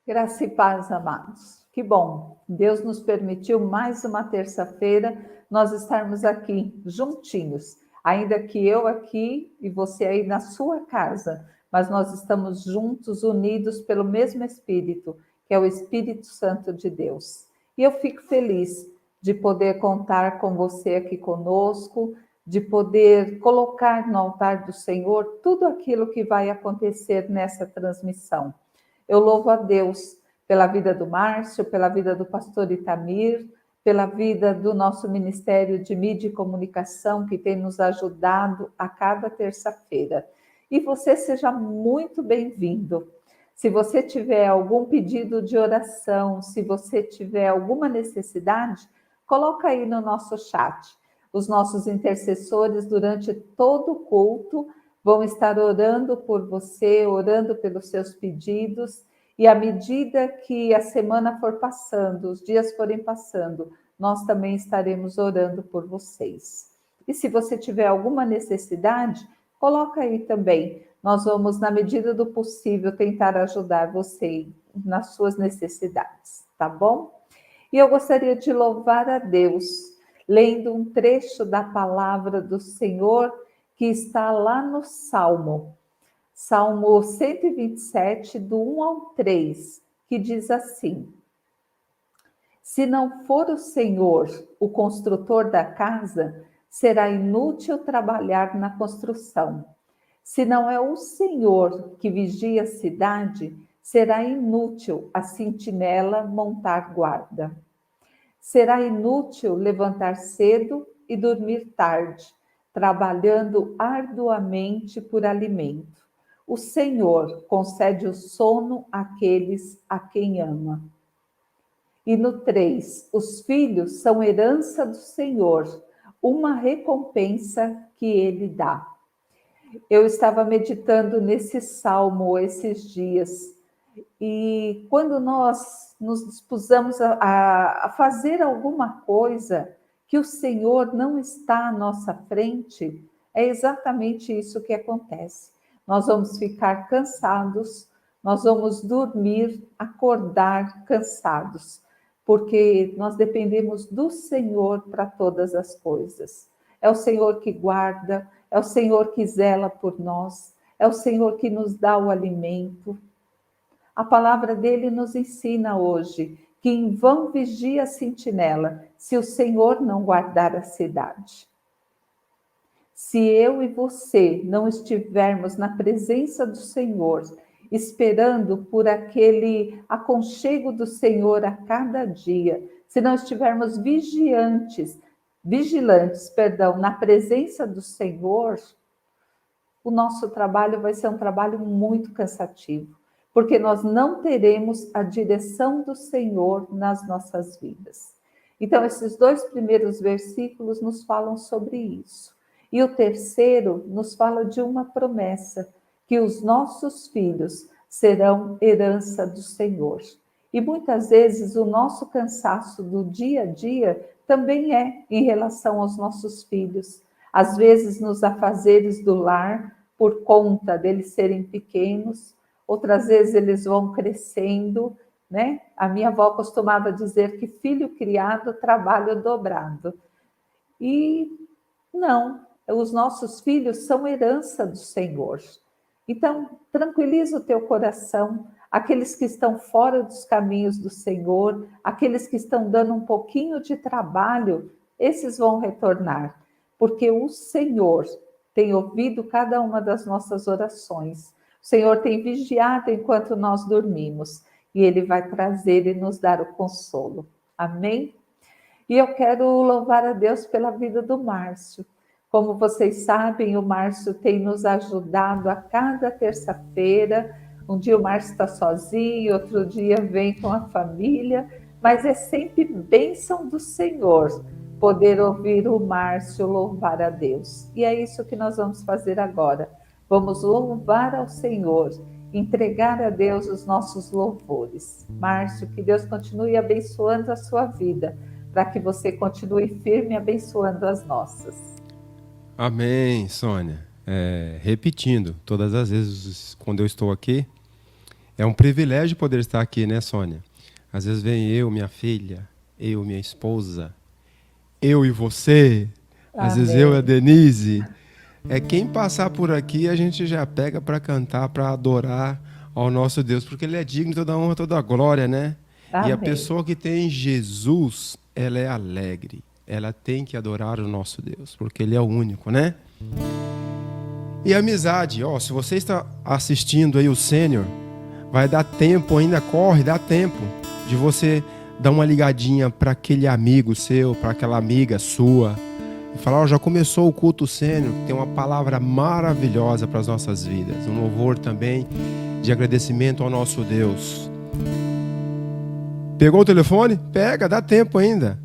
Graça e paz, amados. Que bom, Deus nos permitiu mais uma terça-feira nós estarmos aqui juntinhos, ainda que eu aqui e você aí na sua casa, mas nós estamos juntos, unidos pelo mesmo Espírito, que é o Espírito Santo de Deus. E eu fico feliz de poder contar com você aqui conosco, de poder colocar no altar do Senhor tudo aquilo que vai acontecer nessa transmissão. Eu louvo a Deus pela vida do Márcio, pela vida do pastor Itamir, pela vida do nosso Ministério de Mídia e Comunicação, que tem nos ajudado a cada terça-feira. E você seja muito bem-vindo. Se você tiver algum pedido de oração, se você tiver alguma necessidade, coloca aí no nosso chat. Os nossos intercessores, durante todo o culto, vão estar orando por você, orando pelos seus pedidos, e à medida que a semana for passando, os dias forem passando, nós também estaremos orando por vocês. E se você tiver alguma necessidade, coloca aí também. Nós vamos, na medida do possível, tentar ajudar você nas suas necessidades, tá bom? E eu gostaria de louvar a Deus, lendo um trecho da palavra do Senhor, que está lá no Salmo 127, do 1 ao 3, que diz assim: Se não for o Senhor o construtor da casa, será inútil trabalhar na construção. Se não é o Senhor que vigia a cidade, será inútil a sentinela montar guarda. Será inútil levantar cedo e dormir tarde, trabalhando arduamente por alimento. O Senhor concede o sono àqueles a quem ama. E no 3, os filhos são herança do Senhor, uma recompensa que ele dá. Eu estava meditando nesse salmo esses dias, e quando nós nos dispusamos a fazer alguma coisa que o Senhor não está à nossa frente, é exatamente isso que acontece. Nós vamos ficar cansados, nós vamos dormir, acordar cansados, porque nós dependemos do Senhor para todas as coisas. É o Senhor que guarda, é o Senhor que zela por nós, é o Senhor que nos dá o alimento. A palavra dele nos ensina hoje que em vão vigia a sentinela, se o Senhor não guardar a cidade. Se eu e você não estivermos na presença do Senhor, esperando por aquele aconchego do Senhor a cada dia, se não estivermos vigilantes, na presença do Senhor, o nosso trabalho vai ser um trabalho muito cansativo, porque nós não teremos a direção do Senhor nas nossas vidas. Então, esses 2 primeiros versículos nos falam sobre isso. E o terceiro nos fala de uma promessa, que os nossos filhos serão herança do Senhor. E muitas vezes o nosso cansaço do dia a dia também é em relação aos nossos filhos. Às vezes nos afazeres do lar, por conta deles serem pequenos, outras vezes eles vão crescendo, né? A minha avó costumava dizer que filho criado, trabalho dobrado. E não, os nossos filhos são herança do Senhor. Então, tranquiliza o teu coração, aqueles que estão fora dos caminhos do Senhor, aqueles que estão dando um pouquinho de trabalho, esses vão retornar, porque o Senhor tem ouvido cada uma das nossas orações. O Senhor tem vigiado enquanto nós dormimos, e Ele vai trazer e nos dar o consolo. Amém? E eu quero louvar a Deus pela vida do Márcio. Como vocês sabem, o Márcio tem nos ajudado a cada terça-feira. Um dia o Márcio está sozinho, outro dia vem com a família, mas é sempre bênção do Senhor poder ouvir o Márcio louvar a Deus. E é isso que nós vamos fazer agora. Vamos louvar ao Senhor, entregar a Deus os nossos louvores. Márcio, que Deus continue abençoando a sua vida, para que você continue firme abençoando as nossas. Amém, Sônia. Repetindo, todas as vezes quando eu estou aqui, É um privilégio poder estar aqui, né, Sônia? Às vezes vem eu, minha filha, eu, minha esposa, eu e você, às vezes eu e a Amém. Denise. É quem passar por aqui, a gente já pega para cantar, para adorar ao nosso Deus, porque Ele é digno de toda honra, toda glória, né? E a Amém. pessoa que tem Jesus, ela é alegre. Ela tem que adorar o nosso Deus, porque Ele é o único, né? E amizade, ó, se você está assistindo aí o Sênior, vai dar tempo ainda, corre, dá tempo de você dar uma ligadinha para aquele amigo seu, para aquela amiga sua, e falar, ó, já começou o culto Sênior, tem uma palavra maravilhosa para as nossas vidas, um louvor também de agradecimento ao nosso Deus. Pegou o telefone? Pega, dá tempo ainda.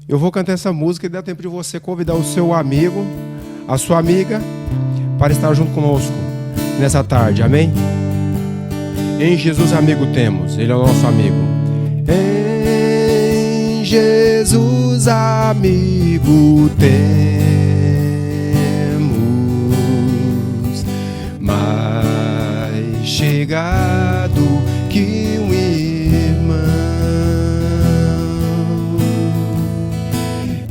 Eu vou cantar essa música e dá tempo de você convidar o seu amigo, a sua amiga, para estar junto conosco nessa tarde, amém? Em Jesus amigo temos, Ele é o nosso amigo. Em Jesus amigo temos, mais chegado que um irmão.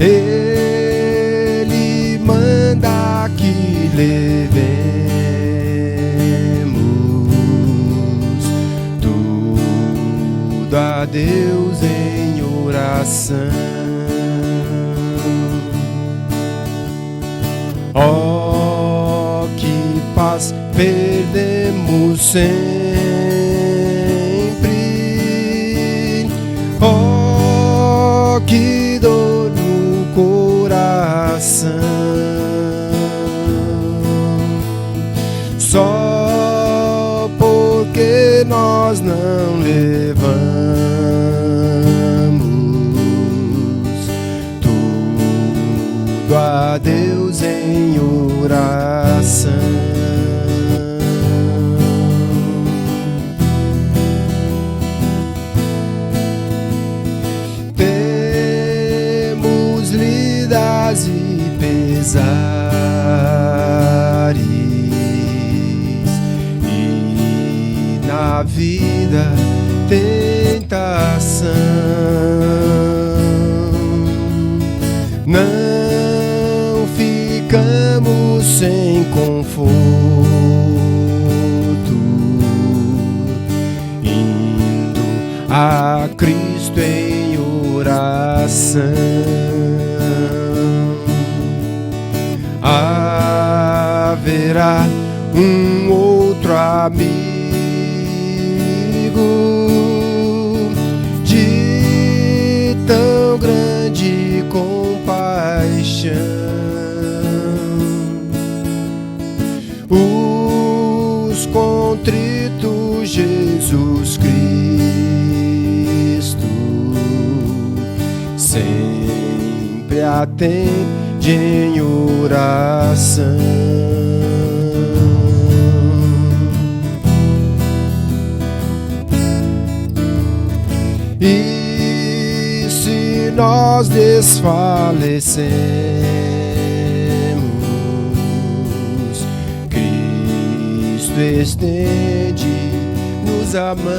Ele manda que levemos tudo a Deus em oração. Oh, que paz perdemos sempre. Oh, que dor no coração. Só porque nós não levamos tudo a Deus em oração. Temos lidas e pesares e na vida tentação. Não ficamos sem conforto, indo a Cristo em oração. Haverá um outro amigo de tão grande compaixão, os contritos Jesus Cristo sempre atende em oração. E se nós desfalecemos, Cristo estende-nos a mão,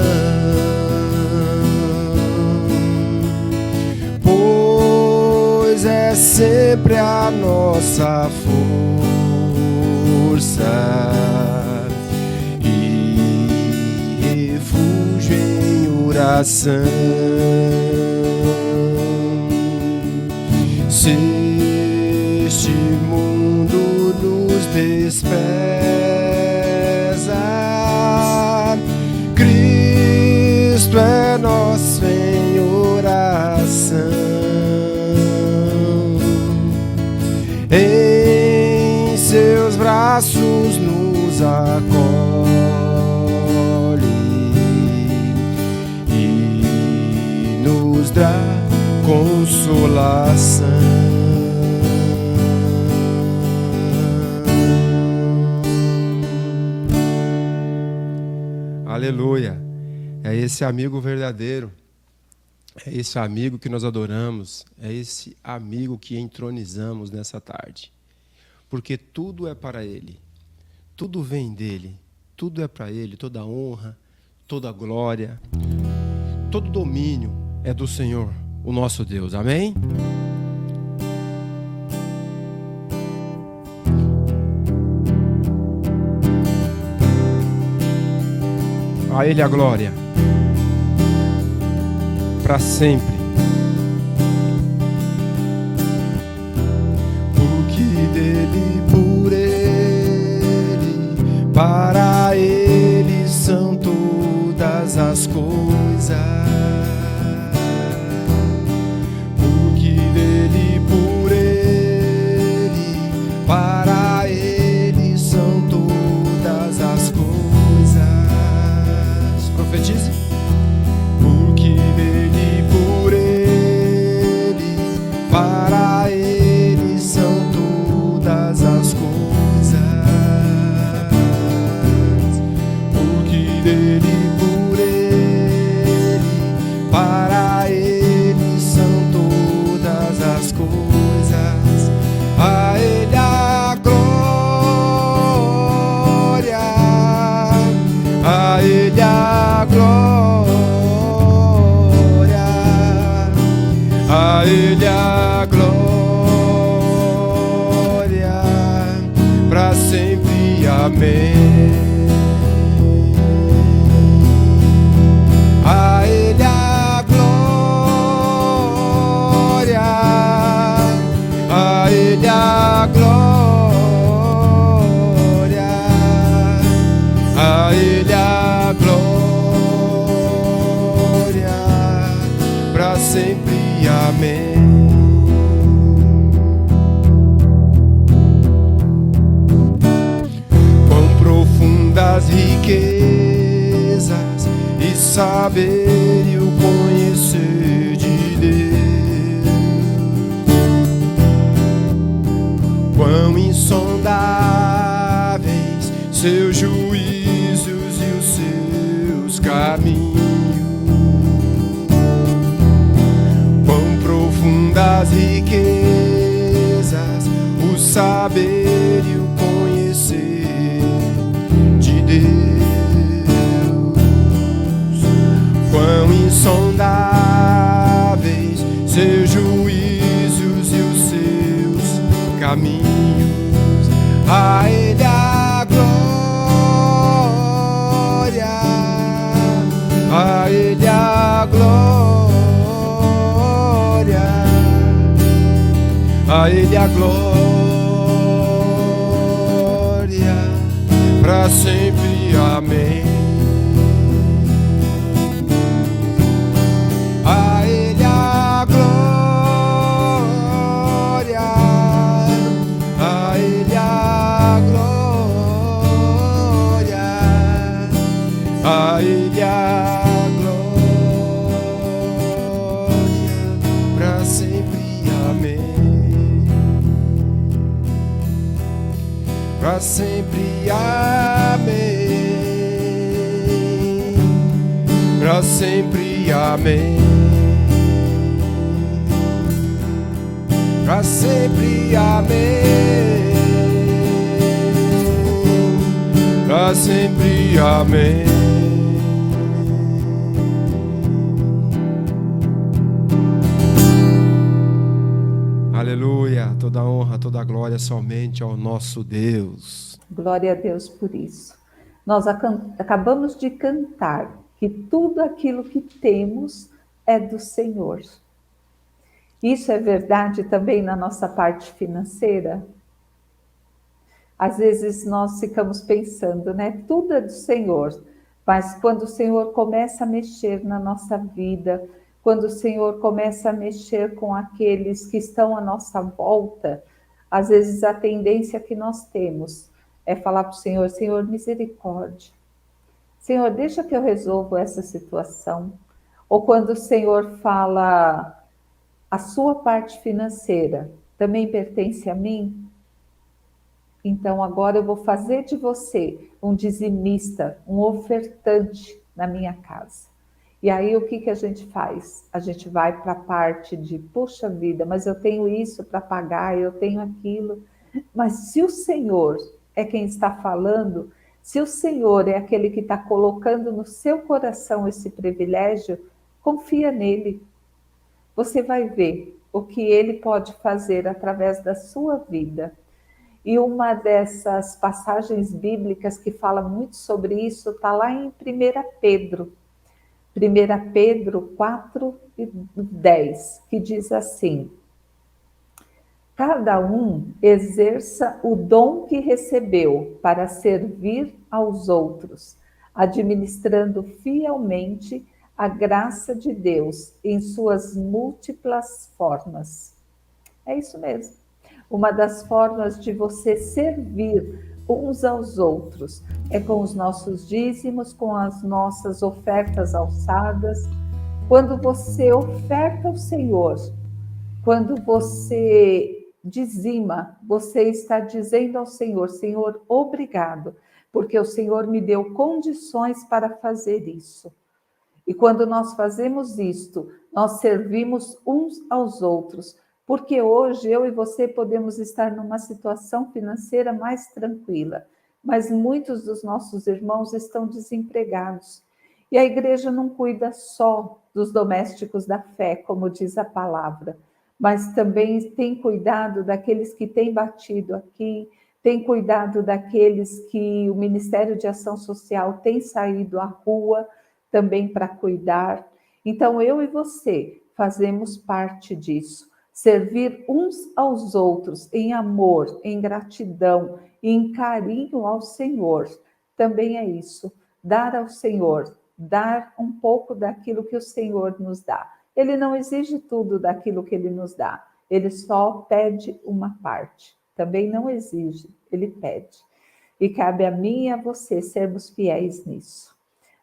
pois é sempre a nossa força e refúgio em oração. Se este mundo nos despreza, Cristo é nosso em oração. Em seus braços nos acolhe e nos dá consolação. Aleluia. É esse amigo verdadeiro. É esse amigo que nós adoramos. É esse amigo que entronizamos nessa tarde. Porque tudo é para Ele. Tudo vem dEle. Tudo é para Ele. Toda honra, toda glória, todo domínio é do Senhor, o nosso Deus. Amém? A Ele a glória, para sempre. Porque dele, por Ele, para Ele são todas as coisas. Porque dele, por Ele, para Ele são todas as coisas. Profetize. Porque dele, por Ele, para Ele são todas as coisas. Porque dele, por Ele, para Ele são todas as coisas. A Ele a glória, a Ele a glória, a Ele a glória, para sempre. Amém. A Ele a glória, a Ele a glória, a Ele a glória, para sempre. Amém. Quão profundas riquezas e saber e o conhecer de Deus, quão insondáveis seus juízos e os seus caminhos, quão profundas riquezas o saber e o conhecer de Deus, quão insondáveis seus juízos e os seus caminhos. A Ele a glória, a Ele a glória, a Ele a glória, para sempre. Amém. A Ele a glória, a Ele a glória, a Ele a glória, para sempre. Amém. Para sempre. Amém. Para sempre. Amém. Para sempre. Amém. Para sempre. Amém. Aleluia. Toda honra, toda glória somente ao nosso Deus. Glória a Deus por isso. Nós acabamos de cantar que tudo aquilo que temos é do Senhor. Isso é verdade também na nossa parte financeira? Às vezes nós ficamos pensando, né? Tudo é do Senhor, mas quando o Senhor começa a mexer na nossa vida, quando o Senhor começa a mexer com aqueles que estão à nossa volta, às vezes a tendência que nós temos é falar para o Senhor: Senhor, misericórdia. Senhor, deixa que eu resolvo essa situação. Ou quando o Senhor fala: a sua parte financeira também pertence a mim, então agora eu vou fazer de você um dizimista, um ofertante na minha casa. E aí o que a gente faz? A gente vai para a parte de, puxa vida, mas eu tenho isso para pagar, eu tenho aquilo. Mas se o Senhor é quem está falando, Se o Senhor é aquele que está colocando no seu coração esse privilégio, confia nele. Você vai ver o que ele pode fazer através da sua vida. E uma dessas passagens bíblicas que fala muito sobre isso está lá em 1 Pedro. 1 Pedro 4:10, que diz assim: cada um exerça o dom que recebeu para servir aos outros, administrando fielmente a graça de Deus em suas múltiplas formas. É isso mesmo. Uma das formas de você servir uns aos outros é com os nossos dízimos, com as nossas ofertas alçadas. Quando você oferta ao Senhor, quando você dizima, você está dizendo ao Senhor: Senhor, obrigado, porque o Senhor me deu condições para fazer isso. E quando nós fazemos isto, nós servimos uns aos outros, porque hoje eu e você podemos estar numa situação financeira mais tranquila, mas muitos dos nossos irmãos estão desempregados. E a igreja não cuida só dos domésticos da fé, como diz a palavra, mas também tem cuidado daqueles que têm batido aqui, tem cuidado daqueles que o Ministério de Ação Social tem saído à rua também para cuidar. Então, eu e você fazemos parte disso. Servir uns aos outros em amor, em gratidão e em carinho ao Senhor. Também é isso. Dar ao Senhor, dar um pouco daquilo que o Senhor nos dá. Ele não exige tudo daquilo que ele nos dá. Ele só pede uma parte. Também não exige, ele pede. E cabe a mim e a você sermos fiéis nisso.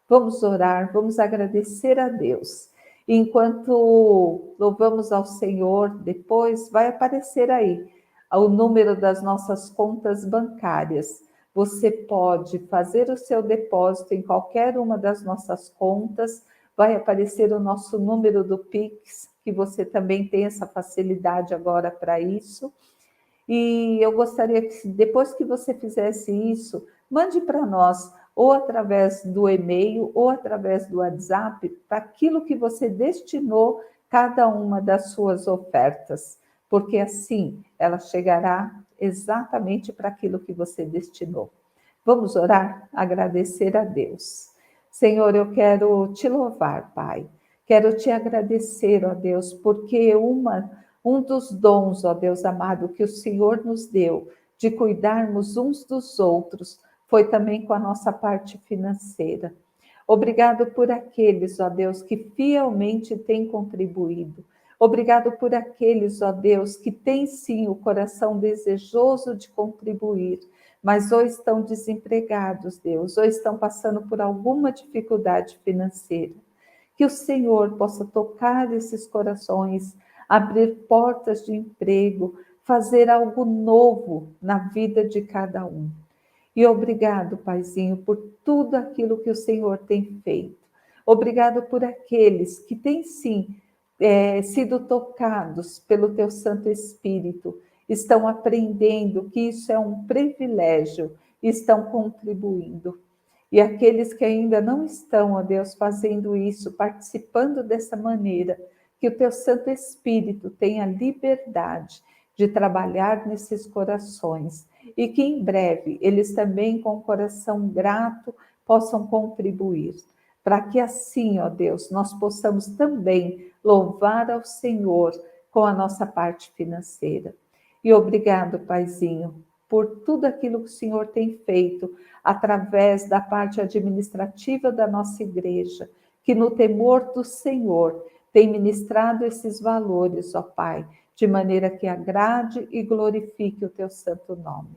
Vamos orar, vamos agradecer a Deus. Enquanto louvamos ao Senhor, depois vai aparecer aí o número das nossas contas bancárias. Você pode fazer o seu depósito em qualquer uma das nossas contas, vai aparecer o nosso número do Pix, que você também tem essa facilidade agora para isso. E eu gostaria que, depois que você fizesse isso, mande para nós, ou através do e-mail, ou através do WhatsApp, para aquilo que você destinou cada uma das suas ofertas, porque assim ela chegará exatamente para aquilo que você destinou. Vamos orar? Agradecer a Deus. Senhor, eu quero te louvar, Pai. Quero te agradecer, ó Deus, porque um dos dons, ó Deus amado, que o Senhor nos deu, de cuidarmos uns dos outros, foi também com a nossa parte financeira. Obrigado por aqueles, ó Deus, que fielmente têm contribuído. Obrigado por aqueles, ó Deus, que têm sim o coração desejoso de contribuir, mas ou estão desempregados, Deus, ou estão passando por alguma dificuldade financeira. Que o Senhor possa tocar esses corações, abrir portas de emprego, fazer algo novo na vida de cada um. E obrigado, Paizinho, por tudo aquilo que o Senhor tem feito. Obrigado por aqueles que têm sim sido tocados pelo Teu Santo Espírito, estão aprendendo que isso é um privilégio, estão contribuindo. E aqueles que ainda não estão, ó Deus, fazendo isso, participando dessa maneira, que o Teu Santo Espírito tenha liberdade de trabalhar nesses corações e que em breve eles também, com o coração grato, possam contribuir, para que assim, ó Deus, nós possamos também louvar ao Senhor com a nossa parte financeira. E obrigado, Paizinho, por tudo aquilo que o Senhor tem feito através da parte administrativa da nossa igreja, que no temor do Senhor tem ministrado esses valores, ó Pai, de maneira que agrade e glorifique o Teu santo nome.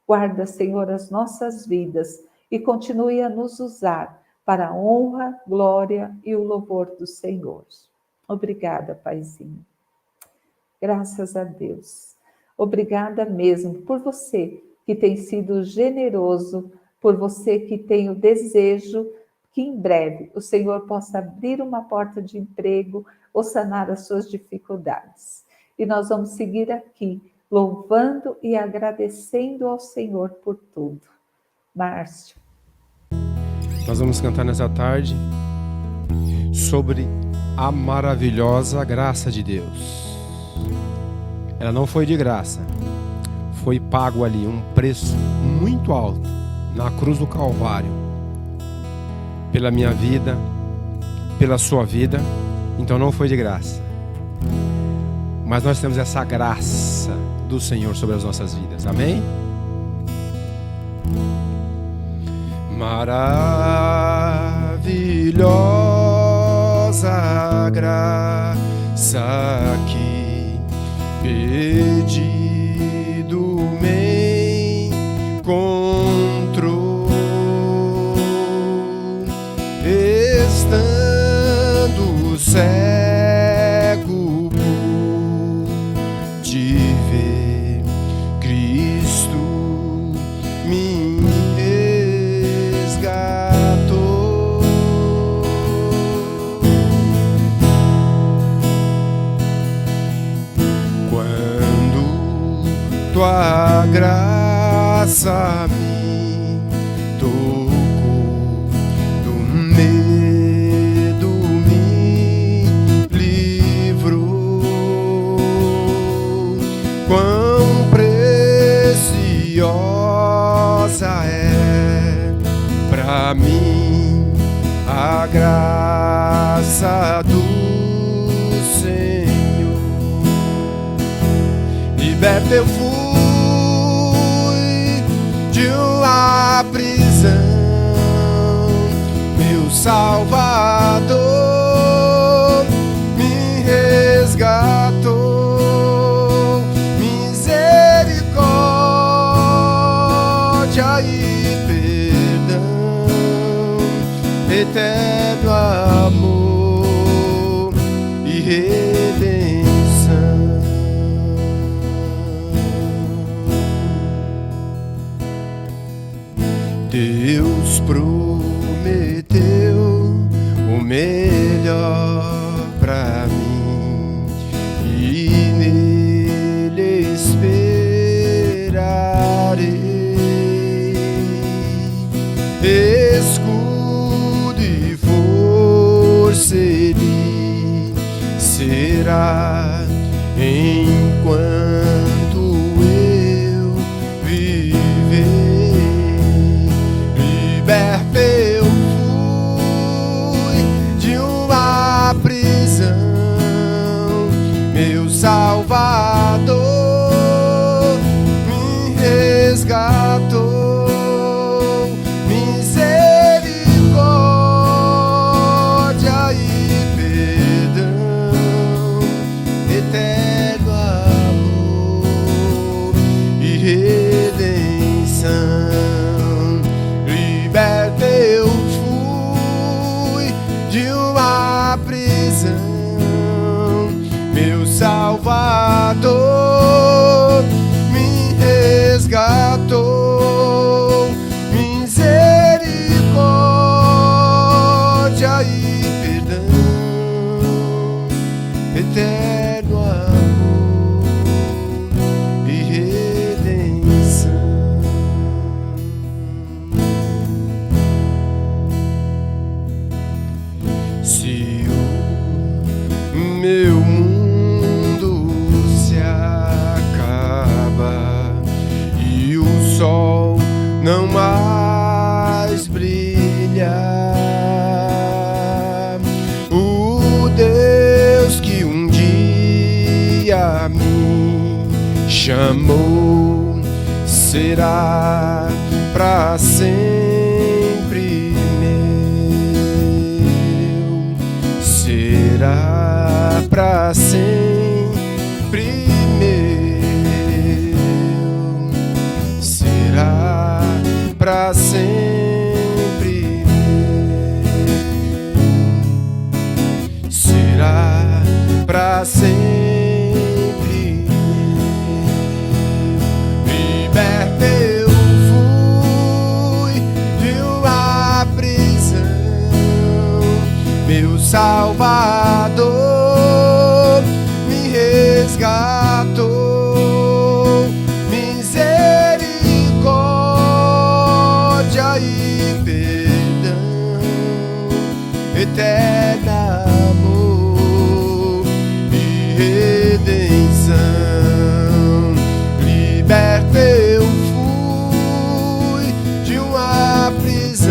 Guarda, Senhor, as nossas vidas e continue a nos usar para a honra, glória e o louvor do Senhor. Obrigada, Paizinho. Graças a Deus. Obrigada mesmo por você que tem sido generoso, por você que tem o desejo que em breve o Senhor possa abrir uma porta de emprego ou sanar as suas dificuldades. E nós vamos seguir aqui, louvando e agradecendo ao Senhor por tudo. Márcio. Nós vamos cantar nessa tarde sobre a maravilhosa graça de Deus. Ela não foi de graça, foi pago ali um preço muito alto na cruz do Calvário, pela minha vida, pela sua vida. Então não foi de graça, mas nós temos essa graça do Senhor sobre as nossas vidas, amém? Maravilhosa graça que pedido me encontrou, estando cego pude ver Cristo me resgatou. Quando tua graça me tocou, do medo me livrou. Quão preciosa é pra mim a graça do Senhor. Liberto eu fui de uma prisão, meu Salvador me resgatou. Misericórdia e perdão, eterno amor e redenção. Deus prometeu o melhor pra mim e nele esperarei. Escudo e força ele será enquanto eu viver. Liberto eu fui de uma prisão, meu Salvador me resgatou. Misericórdia e perdão, eterno amor e redenção. Liberto eu fui de uma prisão, meu Salvador me resgatou. Misericórdia e perdão, eterno amor e redenção. Se o meu mundo se acaba e o sol não mais brilha, o Deus que um dia me chamou será pra sempre meu, será pra sempre meu, será pra sempre meu, será pra sempre meu. Liberto eu fui de uma prisão, meu Salvador me resgatou. Misericórdia e perdão, eterna amor e redenção. Liberto eu fui de uma prisão,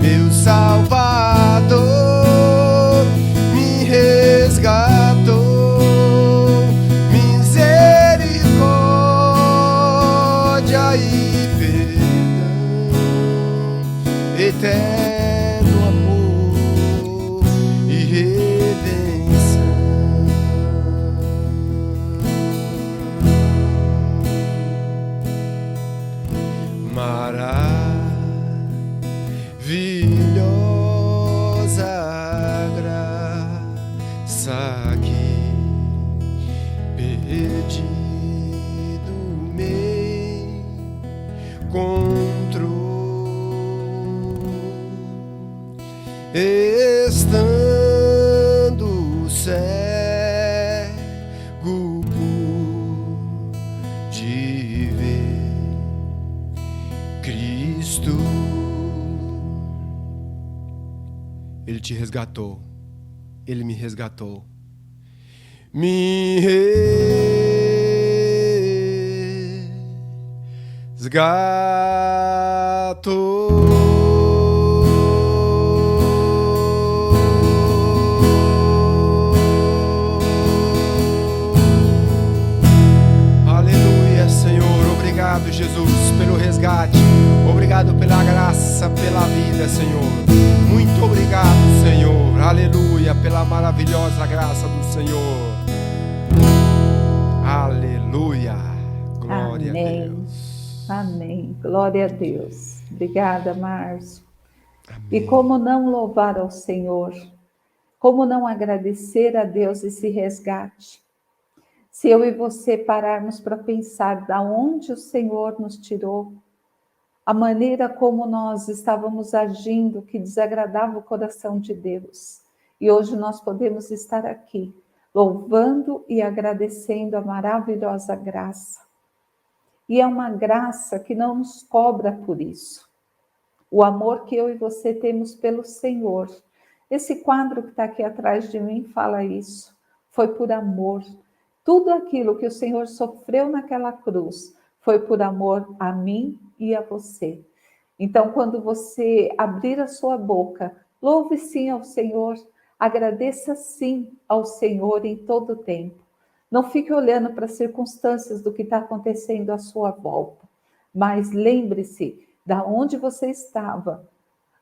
meu Salvador me resgatou, misericórdia e perdão, eterno amor e redenção. Maravilhosa graça que perdido me encontrou, estando cego pude ver Cristo. Ele te resgatou, Ele me resgatou, me resgatou. Aleluia, Senhor. Obrigado, Jesus, pelo resgate. Obrigado pela graça, pela vida, Senhor. Muito obrigado, Senhor. Aleluia, pela maravilhosa graça do Senhor. Aleluia. Glória Amém. a Deus. Amém. Glória a Deus. Obrigada, Márcio. Amém. E como não louvar ao Senhor? Como não agradecer a Deus esse resgate? Se eu e você pararmos para pensar da onde o Senhor nos tirou, a maneira como nós estávamos agindo que desagradava o coração de Deus. E hoje nós podemos estar aqui, louvando e agradecendo a maravilhosa graça. E é uma graça que não nos cobra por isso. O amor que eu e você temos pelo Senhor. Esse quadro que está aqui atrás de mim fala isso. Foi por amor. Tudo aquilo que o Senhor sofreu naquela cruz foi por amor a mim e a você. Então, quando você abrir a sua boca, louve sim ao Senhor, agradeça sim ao Senhor em todo o tempo. Não fique olhando para as circunstâncias do que está acontecendo à sua volta, mas lembre-se da onde você estava,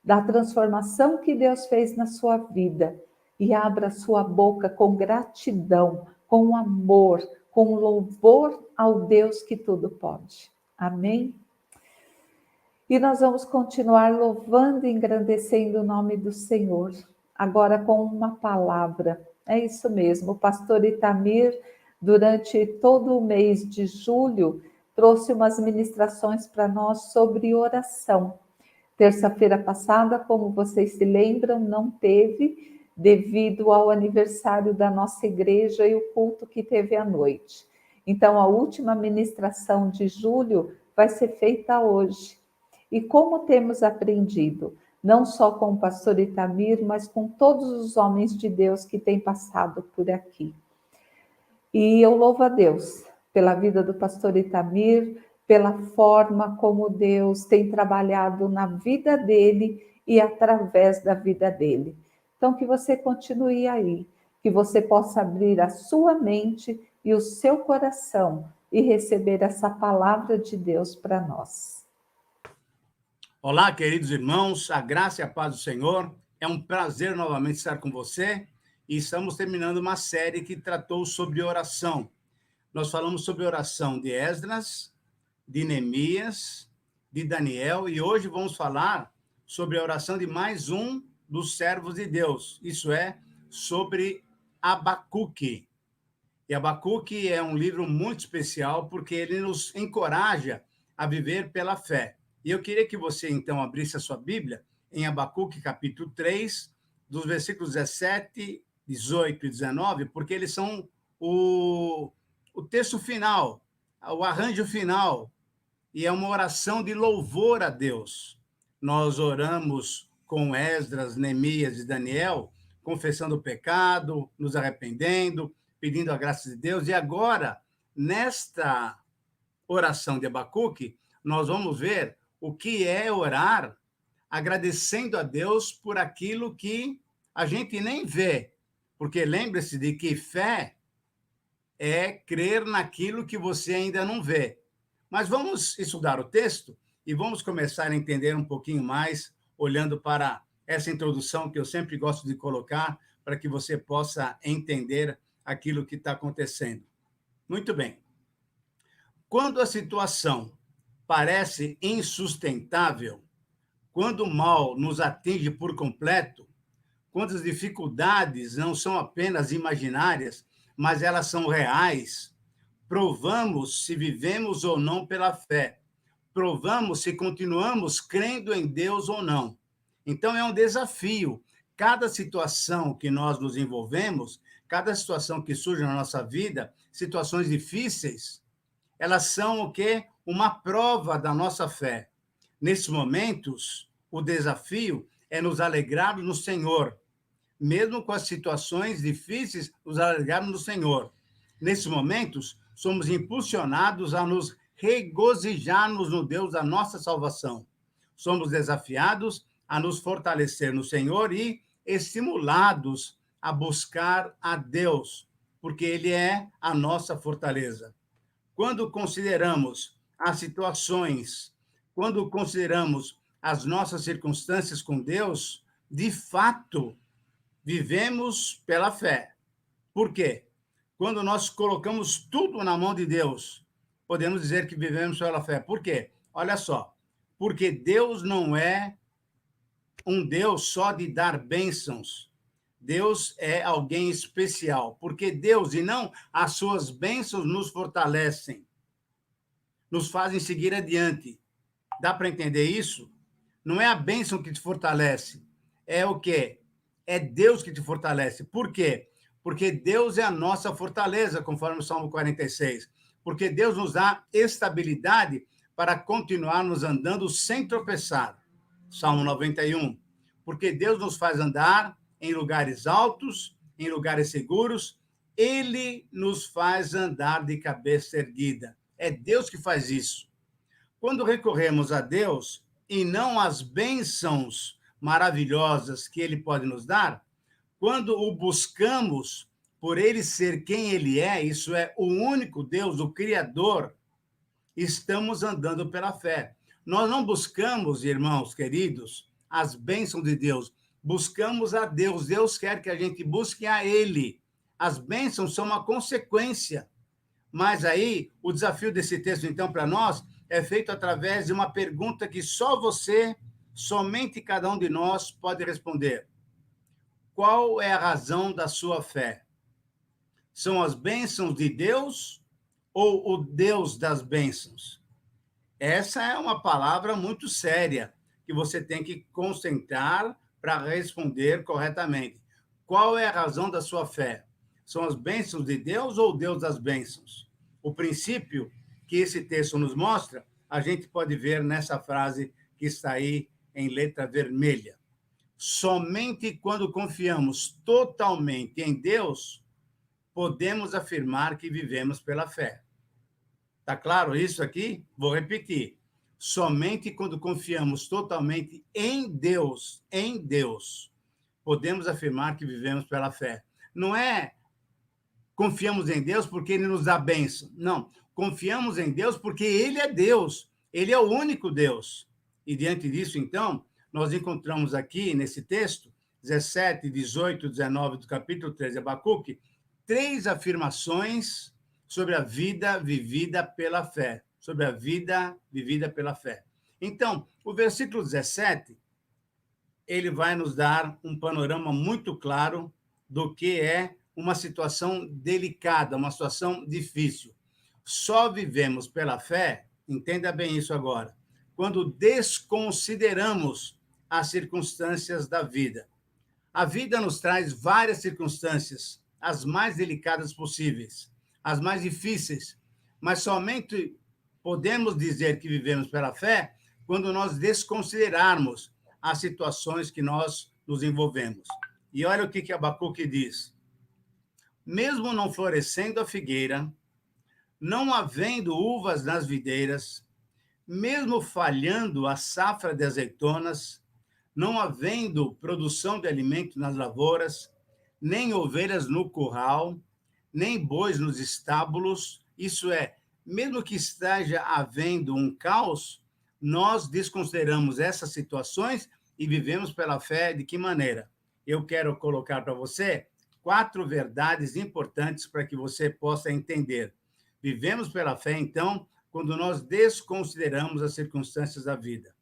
da transformação que Deus fez na sua vida e abra a sua boca com gratidão, com amor, com louvor ao Deus que tudo pode. Amém? E nós vamos continuar louvando e engrandecendo o nome do Senhor, agora com uma palavra. É isso mesmo, o pastor Itamir, durante todo o mês de julho, trouxe umas ministrações para nós sobre oração. Terça-feira passada, como vocês se lembram, não teve, devido ao aniversário da nossa igreja e o culto que teve à noite. Então, a última ministração de julho vai ser feita hoje. E como temos aprendido, não só com o pastor Itamir, mas com todos os homens de Deus que têm passado por aqui. E eu louvo a Deus pela vida do pastor Itamir, pela forma como Deus tem trabalhado na vida dele e através da vida dele. Então, que você continue aí, que você possa abrir a sua mente e o seu coração e receber essa palavra de Deus para nós. Olá, queridos irmãos, a graça e a paz do Senhor. É um prazer novamente estar com você e estamos terminando uma série que tratou sobre oração. Nós falamos sobre oração de Esdras, de Neemias, de Daniel e hoje vamos falar sobre a oração de mais um dos servos de Deus, isso é, sobre Abacuque. E Abacuque é um livro muito especial porque ele nos encoraja a viver pela fé. E eu queria que você, então, abrisse a sua Bíblia em Abacuque, capítulo 3, dos versículos 17, 18 e 19, porque eles são o texto final, o arranjo final, e é uma oração de louvor a Deus. Nós oramos com Esdras, Neemias e Daniel, confessando o pecado, nos arrependendo, pedindo a graça de Deus. E agora, nesta oração de Abacuque, nós vamos ver o que é orar agradecendo a Deus por aquilo que a gente nem vê. Porque lembre-se de que fé é crer naquilo que você ainda não vê. Mas vamos estudar o texto e vamos começar a entender um pouquinho mais, olhando para essa introdução que eu sempre gosto de colocar, para que você possa entender aquilo que está acontecendo. Muito bem. Quando a situação parece insustentável, quando o mal nos atinge por completo, quando as dificuldades não são apenas imaginárias, mas elas são reais, provamos se vivemos ou não pela fé. Provamos se continuamos crendo em Deus ou não. Então, é um desafio. Cada situação que nós nos envolvemos, cada situação que surge na nossa vida, situações difíceis, elas são o quê? Uma prova da nossa fé. Nesses momentos, o desafio é nos alegrarmos no Senhor. Mesmo com as situações difíceis, nos alegrarmos no Senhor. Nesses momentos, somos impulsionados a nos regozijarmos no Deus da nossa salvação. Somos desafiados a nos fortalecer no Senhor e estimulados a buscar a Deus, porque Ele é a nossa fortaleza. Quando consideramos as situações, quando consideramos as nossas circunstâncias com Deus, de fato, vivemos pela fé. Por quê? Quando nós colocamos tudo na mão de Deus, podemos dizer que vivemos pela fé. Por quê? Olha só, porque Deus não é um Deus só de dar bênçãos. Deus é alguém especial, porque Deus e não as suas bênçãos nos fortalecem, nos fazem seguir adiante. Dá para entender isso? Não é a bênção que te fortalece, é o quê? É Deus que te fortalece. Por quê? Porque Deus é a nossa fortaleza, conforme o Salmo 46. Porque Deus nos dá estabilidade para continuarmos andando sem tropeçar. Salmo 91. Porque Deus nos faz andar em lugares altos, em lugares seguros. Ele nos faz andar de cabeça erguida. É Deus que faz isso. Quando recorremos a Deus e não às bênçãos maravilhosas que Ele pode nos dar, quando o buscamos por Ele ser quem Ele é, isso é, o único Deus, o Criador, estamos andando pela fé. Nós não buscamos, irmãos queridos, as bênçãos de Deus, buscamos a Deus. Deus quer que a gente busque a Ele. As bênçãos são uma consequência. Mas aí, o desafio desse texto, então, para nós, é feito através de uma pergunta que só você, somente cada um de nós, pode responder. Qual é a razão da sua fé? São as bênçãos de Deus ou o Deus das bênçãos? Essa é uma palavra muito séria que você tem que concentrar para responder corretamente. Qual é a razão da sua fé? São as bênçãos de Deus ou o Deus das bênçãos? O princípio que esse texto nos mostra, a gente pode ver nessa frase que está aí em letra vermelha. Somente quando confiamos totalmente em Deus, podemos afirmar que vivemos pela fé. Está claro isso aqui? Vou repetir. Somente quando confiamos totalmente em Deus, podemos afirmar que vivemos pela fé. Não é confiamos em Deus porque Ele nos dá bênção. Não, confiamos em Deus porque Ele é Deus. Ele é o único Deus. E diante disso, então, nós encontramos aqui nesse texto, 17, 18, 19 do capítulo 13 de Abacuque, 3 afirmações sobre a vida vivida pela fé. Sobre a vida vivida pela fé. Então, o versículo 17, ele vai nos dar um panorama muito claro do que é uma situação delicada, uma situação difícil. Só vivemos pela fé, entenda bem isso agora, quando desconsideramos as circunstâncias da vida. A vida nos traz várias circunstâncias, as mais delicadas possíveis, as mais difíceis, mas somente podemos dizer que vivemos pela fé quando nós desconsiderarmos às situações que nós nos envolvemos. E olha o que Abacuque diz. Mesmo não florescendo a figueira, não havendo uvas nas videiras, mesmo falhando a safra de azeitonas, não havendo produção de alimento nas lavouras, nem ovelhas no curral, nem bois nos estábulos, isso é, mesmo que esteja havendo um caos, nós desconsideramos essas situações e vivemos pela fé de que maneira? Eu quero colocar para você 4 verdades importantes para que você possa entender. Vivemos pela fé, então, quando nós desconsideramos as circunstâncias da vida.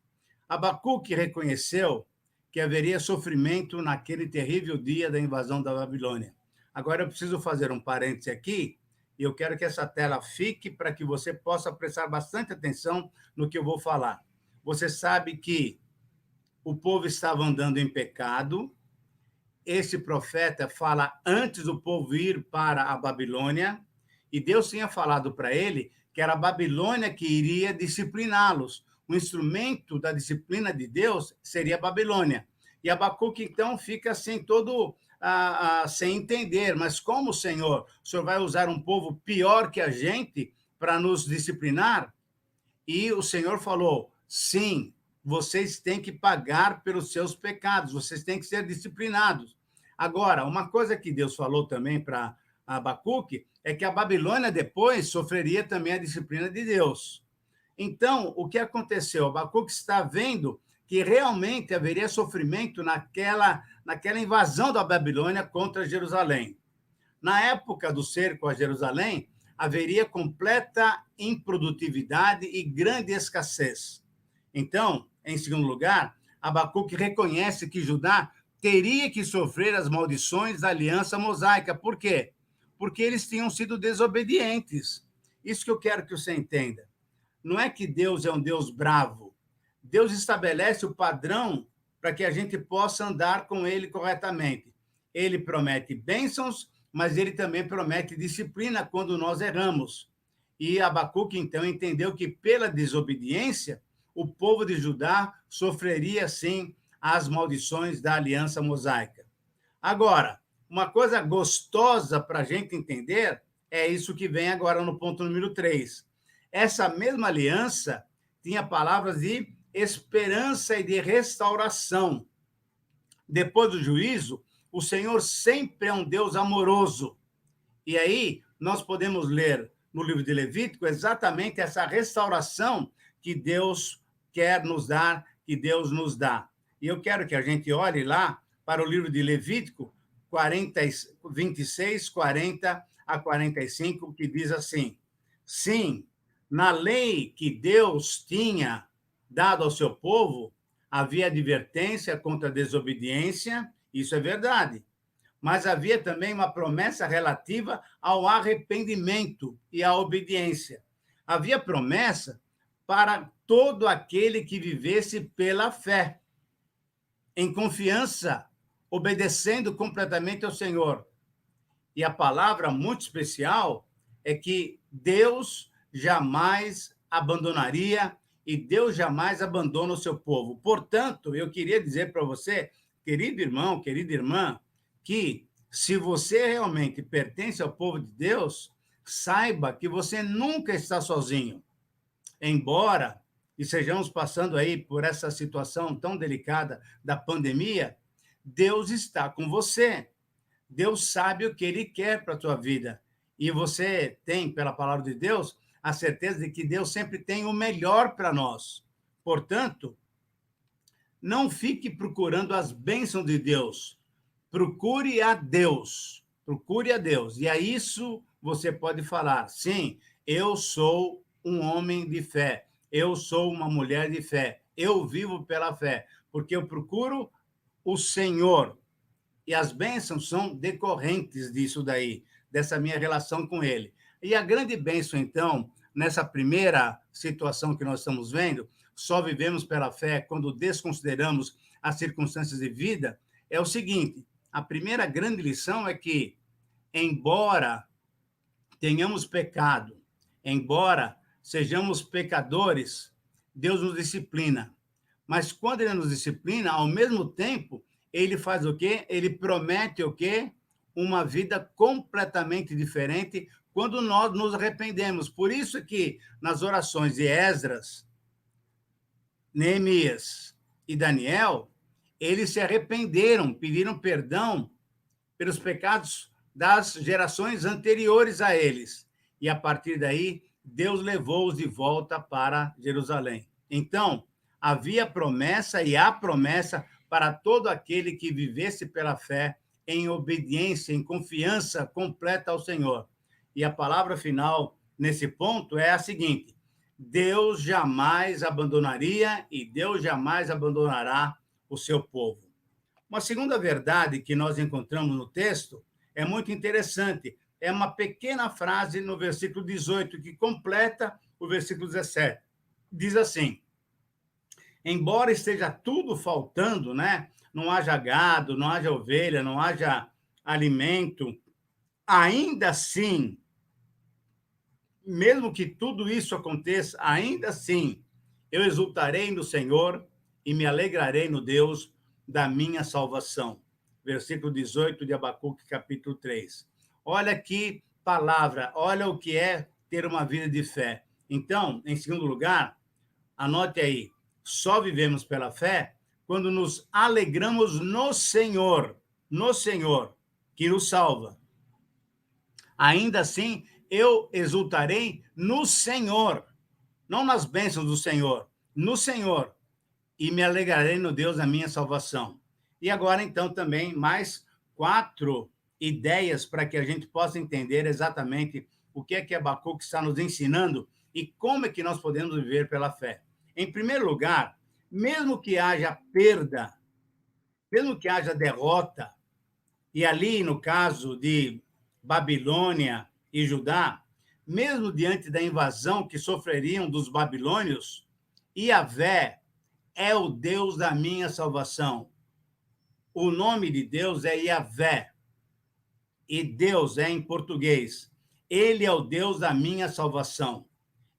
Abacuque reconheceu que haveria sofrimento naquele terrível dia da invasão da Babilônia. Agora, eu preciso fazer um parêntese aqui, e eu quero que essa tela fique para que você possa prestar bastante atenção no que eu vou falar. Você sabe que o povo estava andando em pecado. Esse profeta fala antes do povo ir para a Babilônia, e Deus tinha falado para ele que era a Babilônia que iria discipliná-los. O instrumento da disciplina de Deus seria a Babilônia. E Abacuque, então, fica assim, todo sem entender. Mas como, o Senhor vai usar um povo pior que a gente para nos disciplinar? E o Senhor falou, sim, vocês têm que pagar pelos seus pecados, vocês têm que ser disciplinados. Agora, uma coisa que Deus falou também para Abacuque é que a Babilônia depois sofreria também a disciplina de Deus. Então, o que aconteceu? Abacuque está vendo que realmente haveria sofrimento naquela invasão da Babilônia contra Jerusalém. Na época do cerco a Jerusalém, haveria completa improdutividade e grande escassez. Então, em segundo lugar, Abacuque reconhece que Judá teria que sofrer as maldições da aliança mosaica. Por quê? Porque eles tinham sido desobedientes. Isso que eu quero que você entenda. Não é que Deus é um Deus bravo. Deus estabelece o padrão para que a gente possa andar com ele corretamente. Ele promete bênçãos, mas ele também promete disciplina quando nós erramos. E Abacuque, então, entendeu que pela desobediência, o povo de Judá sofreria, sim, as maldições da aliança mosaica. Agora, uma coisa gostosa para a gente entender é isso que vem agora no ponto número 3. Essa mesma aliança tinha palavras de esperança e de restauração. Depois do juízo, o Senhor sempre é um Deus amoroso. E aí, nós podemos ler no livro de Levítico exatamente essa restauração que Deus quer nos dar, que Deus nos dá. E eu quero que a gente olhe lá para o livro de Levítico 26, 40 a 45, que diz assim, sim, na lei que Deus tinha dado ao seu povo, havia advertência contra a desobediência, isso é verdade, mas havia também uma promessa relativa ao arrependimento e à obediência. Havia promessa para todo aquele que vivesse pela fé, em confiança, obedecendo completamente ao Senhor. E a palavra muito especial é que Deus jamais abandonaria e Deus jamais abandona o seu povo. Portanto, eu queria dizer para você, querido irmão, querida irmã, que se você realmente pertence ao povo de Deus, saiba que você nunca está sozinho. Embora estejamos passando aí por essa situação tão delicada da pandemia, Deus está com você. Deus sabe o que Ele quer para a tua vida. E você tem, pela palavra de Deus, a certeza de que Deus sempre tem o melhor para nós. Portanto, não fique procurando as bênçãos de Deus. Procure a Deus. Procure a Deus. E a isso você pode falar, sim, eu sou um homem de fé. Eu sou uma mulher de fé. Eu vivo pela fé, porque eu procuro o Senhor. E as bênçãos são decorrentes disso daí, dessa minha relação com Ele. E a grande bênção, então, nessa primeira situação que nós estamos vendo, só vivemos pela fé quando desconsideramos as circunstâncias de vida, é o seguinte, a primeira grande lição é que, embora tenhamos pecado, embora sejamos pecadores, Deus nos disciplina. Mas quando ele nos disciplina, ao mesmo tempo, ele faz o quê? Ele promete o quê? Uma vida completamente diferente quando nós nos arrependemos. Por isso que nas orações de Esdras, Neemias e Daniel, eles se arrependeram, pediram perdão pelos pecados das gerações anteriores a eles. E a partir daí, Deus levou-os de volta para Jerusalém. Então, havia promessa e há promessa para todo aquele que vivesse pela fé em obediência, em confiança completa ao Senhor. E a palavra final nesse ponto é a seguinte: Deus jamais abandonaria e Deus jamais abandonará o seu povo. Uma segunda verdade que nós encontramos no texto é muito interessante. É uma pequena frase no versículo 18 que completa o versículo 17. Diz assim: embora esteja tudo faltando, né? Não haja gado, não haja ovelha, não haja alimento, ainda assim, mesmo que tudo isso aconteça, ainda assim, eu exultarei no Senhor e me alegrarei no Deus da minha salvação. Versículo 18 de Abacuque, capítulo 3. Olha que palavra, olha o que é ter uma vida de fé. Então, em segundo lugar, anote aí, só vivemos pela fé quando nos alegramos no Senhor, que nos salva. Ainda assim, eu exultarei no Senhor, não nas bênçãos do Senhor, no Senhor, e me alegrarei no Deus da minha salvação. E agora, então, também mais 4 ideias para que a gente possa entender exatamente o que é que Abacuque está nos ensinando e como é que nós podemos viver pela fé. Em primeiro lugar, mesmo que haja perda, mesmo que haja derrota, e ali, no caso de Babilônia e Judá, mesmo diante da invasão que sofreriam dos babilônios, Yahvé é o Deus da minha salvação. O nome de Deus é Yahvé, e Deus é em português. Ele é o Deus da minha salvação.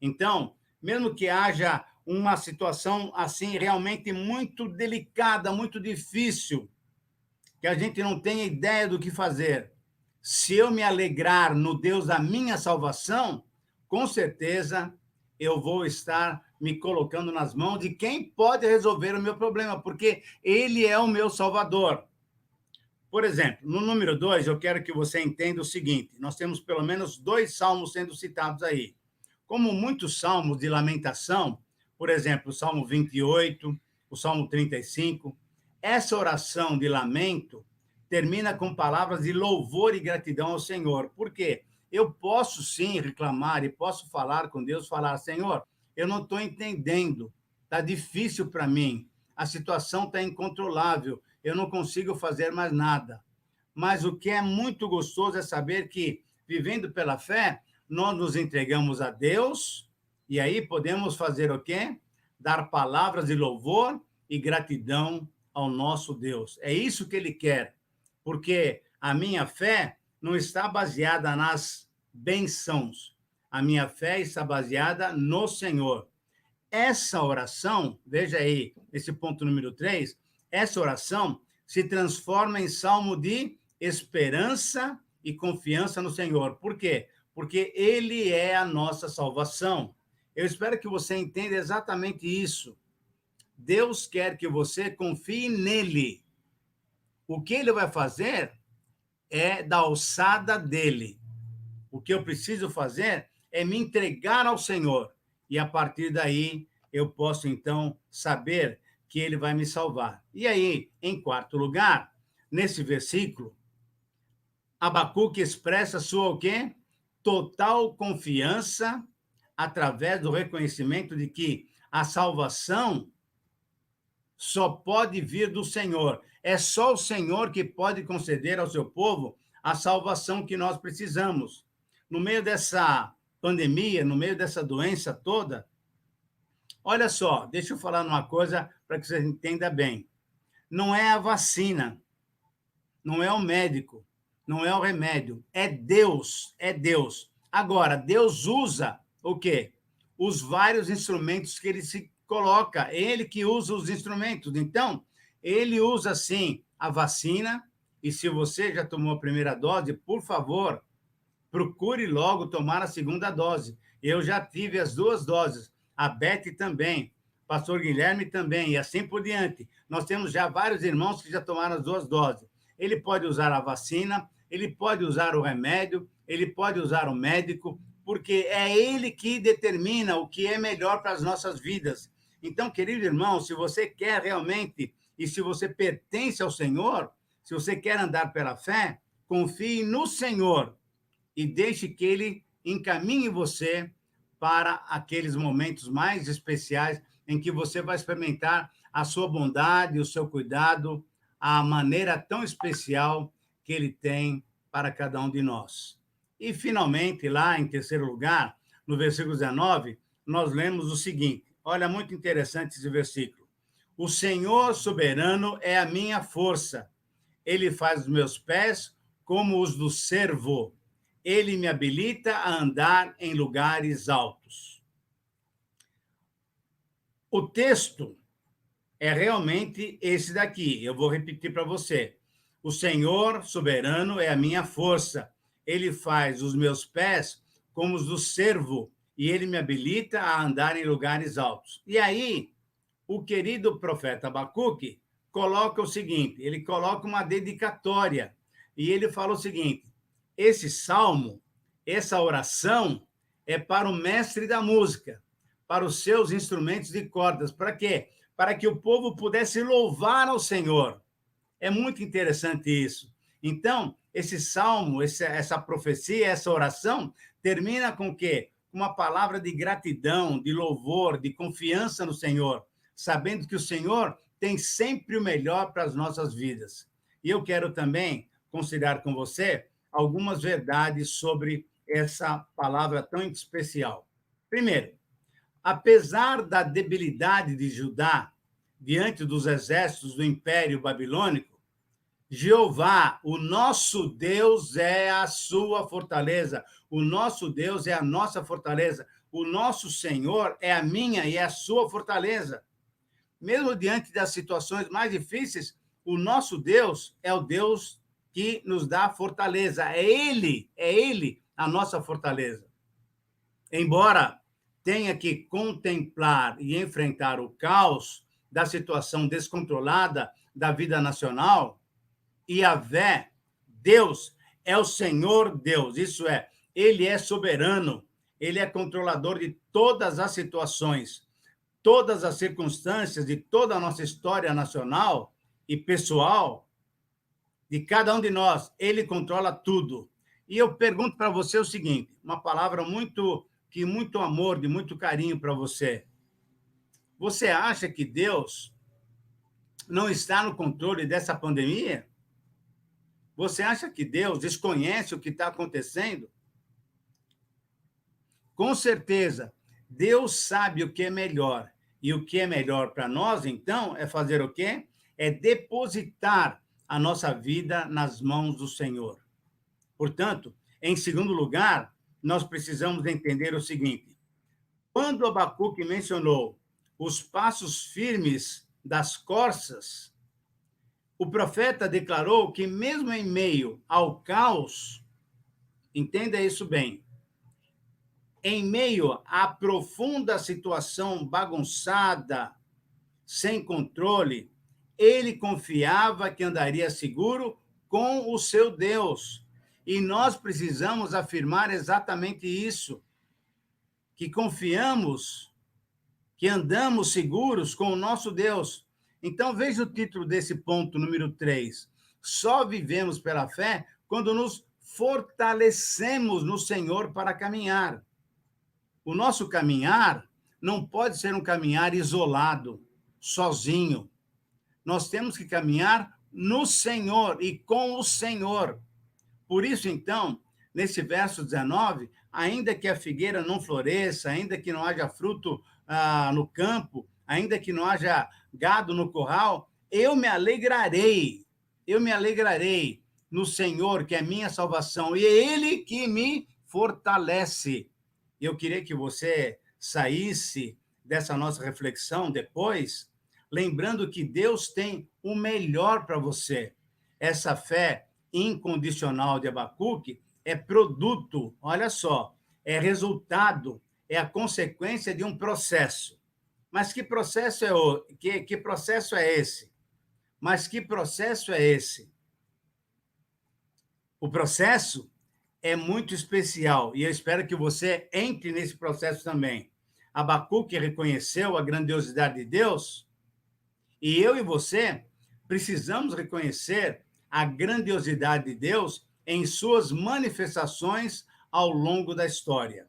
Então, mesmo que haja uma situação assim realmente muito delicada, muito difícil, que a gente não tenha ideia do que fazer, se eu me alegrar no Deus da minha salvação, com certeza eu vou estar me colocando nas mãos de quem pode resolver o meu problema, porque ele é o meu salvador. Por exemplo, no número 2, eu quero que você entenda o seguinte: nós temos pelo menos 2 salmos sendo citados aí. Como muitos salmos de lamentação, por exemplo, o Salmo 28, o Salmo 35, essa oração de lamento termina com palavras de louvor e gratidão ao Senhor. Por quê? Eu posso sim reclamar e posso falar com Deus, falar: Senhor, eu não estou entendendo, está difícil para mim, a situação está incontrolável, eu não consigo fazer mais nada. Mas o que é muito gostoso é saber que, vivendo pela fé, nós nos entregamos a Deus e aí podemos fazer o quê? Dar palavras de louvor e gratidão ao nosso Deus. É isso que ele quer, porque a minha fé não está baseada nas bênçãos. A minha fé está baseada no Senhor. Essa oração, veja aí, esse ponto número 3, essa oração se transforma em salmo de esperança e confiança no Senhor. Por quê? Porque ele é a nossa salvação. Eu espero que você entenda exatamente isso. Deus quer que você confie nele. O que ele vai fazer é da alçada dele. O que eu preciso fazer é me entregar ao Senhor. E a partir daí, eu posso, então, saber que ele vai me salvar. E aí, em quarto lugar, nesse versículo, Abacuque expressa sua o quê? Total confiança através do reconhecimento de que a salvação só pode vir do Senhor. É só o Senhor que pode conceder ao seu povo a salvação que nós precisamos. No meio dessa pandemia, no meio dessa doença toda, olha só, deixa eu falar uma coisa para que você entenda bem. Não é a vacina, não é o médico, não é o remédio, é Deus, é Deus. Agora, Deus usa o quê? Os vários instrumentos que coloca, ele que usa os instrumentos. Então, ele usa, sim, a vacina, e se você já tomou a primeira dose, por favor, procure logo tomar a segunda dose. Eu já tive as 2 doses, a Beth também, pastor Guilherme também, e assim por diante. Nós temos já vários irmãos que já tomaram as 2 doses. Ele pode usar a vacina, ele pode usar o remédio, ele pode usar o médico, porque é ele que determina o que é melhor para as nossas vidas. Então, querido irmão, se você quer realmente, e se você pertence ao Senhor, se você quer andar pela fé, confie no Senhor e deixe que ele encaminhe você para aqueles momentos mais especiais em que você vai experimentar a sua bondade, o seu cuidado, a maneira tão especial que ele tem para cada um de nós. E, finalmente, lá em terceiro lugar, no versículo 19, nós lemos o seguinte, olha, muito interessante esse versículo. O Senhor soberano é a minha força. Ele faz os meus pés como os do servo. Ele me habilita a andar em lugares altos. O texto é realmente esse daqui. Eu vou repetir para você. O Senhor soberano é a minha força. Ele faz os meus pés como os do servo e ele me habilita a andar em lugares altos. E aí, o querido profeta Abacuque coloca o seguinte, ele coloca uma dedicatória e ele fala o seguinte, esse salmo, essa oração é para o mestre da música, para os seus instrumentos de cordas. Para quê? Para que o povo pudesse louvar ao Senhor. É muito interessante isso. Então, esse salmo, essa profecia, essa oração, termina com o quê? Uma palavra de gratidão, de louvor, de confiança no Senhor, sabendo que o Senhor tem sempre o melhor para as nossas vidas. E eu quero também considerar com você algumas verdades sobre essa palavra tão especial. Primeiro, apesar da debilidade de Judá diante dos exércitos do Império Babilônico, Jeová, o nosso Deus, é a sua fortaleza. O nosso Deus é a nossa fortaleza. O nosso Senhor é a minha e é a sua fortaleza. Mesmo diante das situações mais difíceis, o nosso Deus é o Deus que nos dá fortaleza. É Ele a nossa fortaleza. Embora tenha que contemplar e enfrentar o caos da situação descontrolada da vida nacional, Yahvé, Deus, é o Senhor Deus, isso é, ele é soberano, ele é controlador de todas as situações, todas as circunstâncias de toda a nossa história nacional e pessoal, de cada um de nós, ele controla tudo. E eu pergunto para você o seguinte, uma palavra de muito amor, de muito carinho para você. Você acha que Deus não está no controle dessa pandemia? Você acha que Deus desconhece o que está acontecendo? Com certeza, Deus sabe o que é melhor. E o que é melhor para nós, então, é fazer o quê? É depositar a nossa vida nas mãos do Senhor. Portanto, em segundo lugar, nós precisamos entender o seguinte. Quando Abacuque mencionou os passos firmes das corças, o profeta declarou que, mesmo em meio ao caos, entenda isso bem, em meio à profunda situação bagunçada, sem controle, ele confiava que andaria seguro com o seu Deus. E nós precisamos afirmar exatamente isso, que confiamos, que andamos seguros com o nosso Deus. Então, veja o título desse ponto, número 3. Só vivemos pela fé quando nos fortalecemos no Senhor para caminhar. O nosso caminhar não pode ser um caminhar isolado, sozinho. Nós temos que caminhar no Senhor e com o Senhor. Por isso, então, nesse verso 19, ainda que a figueira não floresça, ainda que não haja fruto no campo, ainda que não haja gado no curral, eu me alegrarei no Senhor, que é minha salvação, e é Ele que me fortalece. Eu queria que você saísse dessa nossa reflexão depois, lembrando que Deus tem o melhor para você. Essa fé incondicional de Abacuque é produto, olha só, é resultado, é a consequência de um processo. Mas que processo que processo é esse? Mas que processo é esse? O processo é muito especial e eu espero que você entre nesse processo também. Abacuque reconheceu a grandiosidade de Deus e eu e você precisamos reconhecer a grandiosidade de Deus em suas manifestações ao longo da história.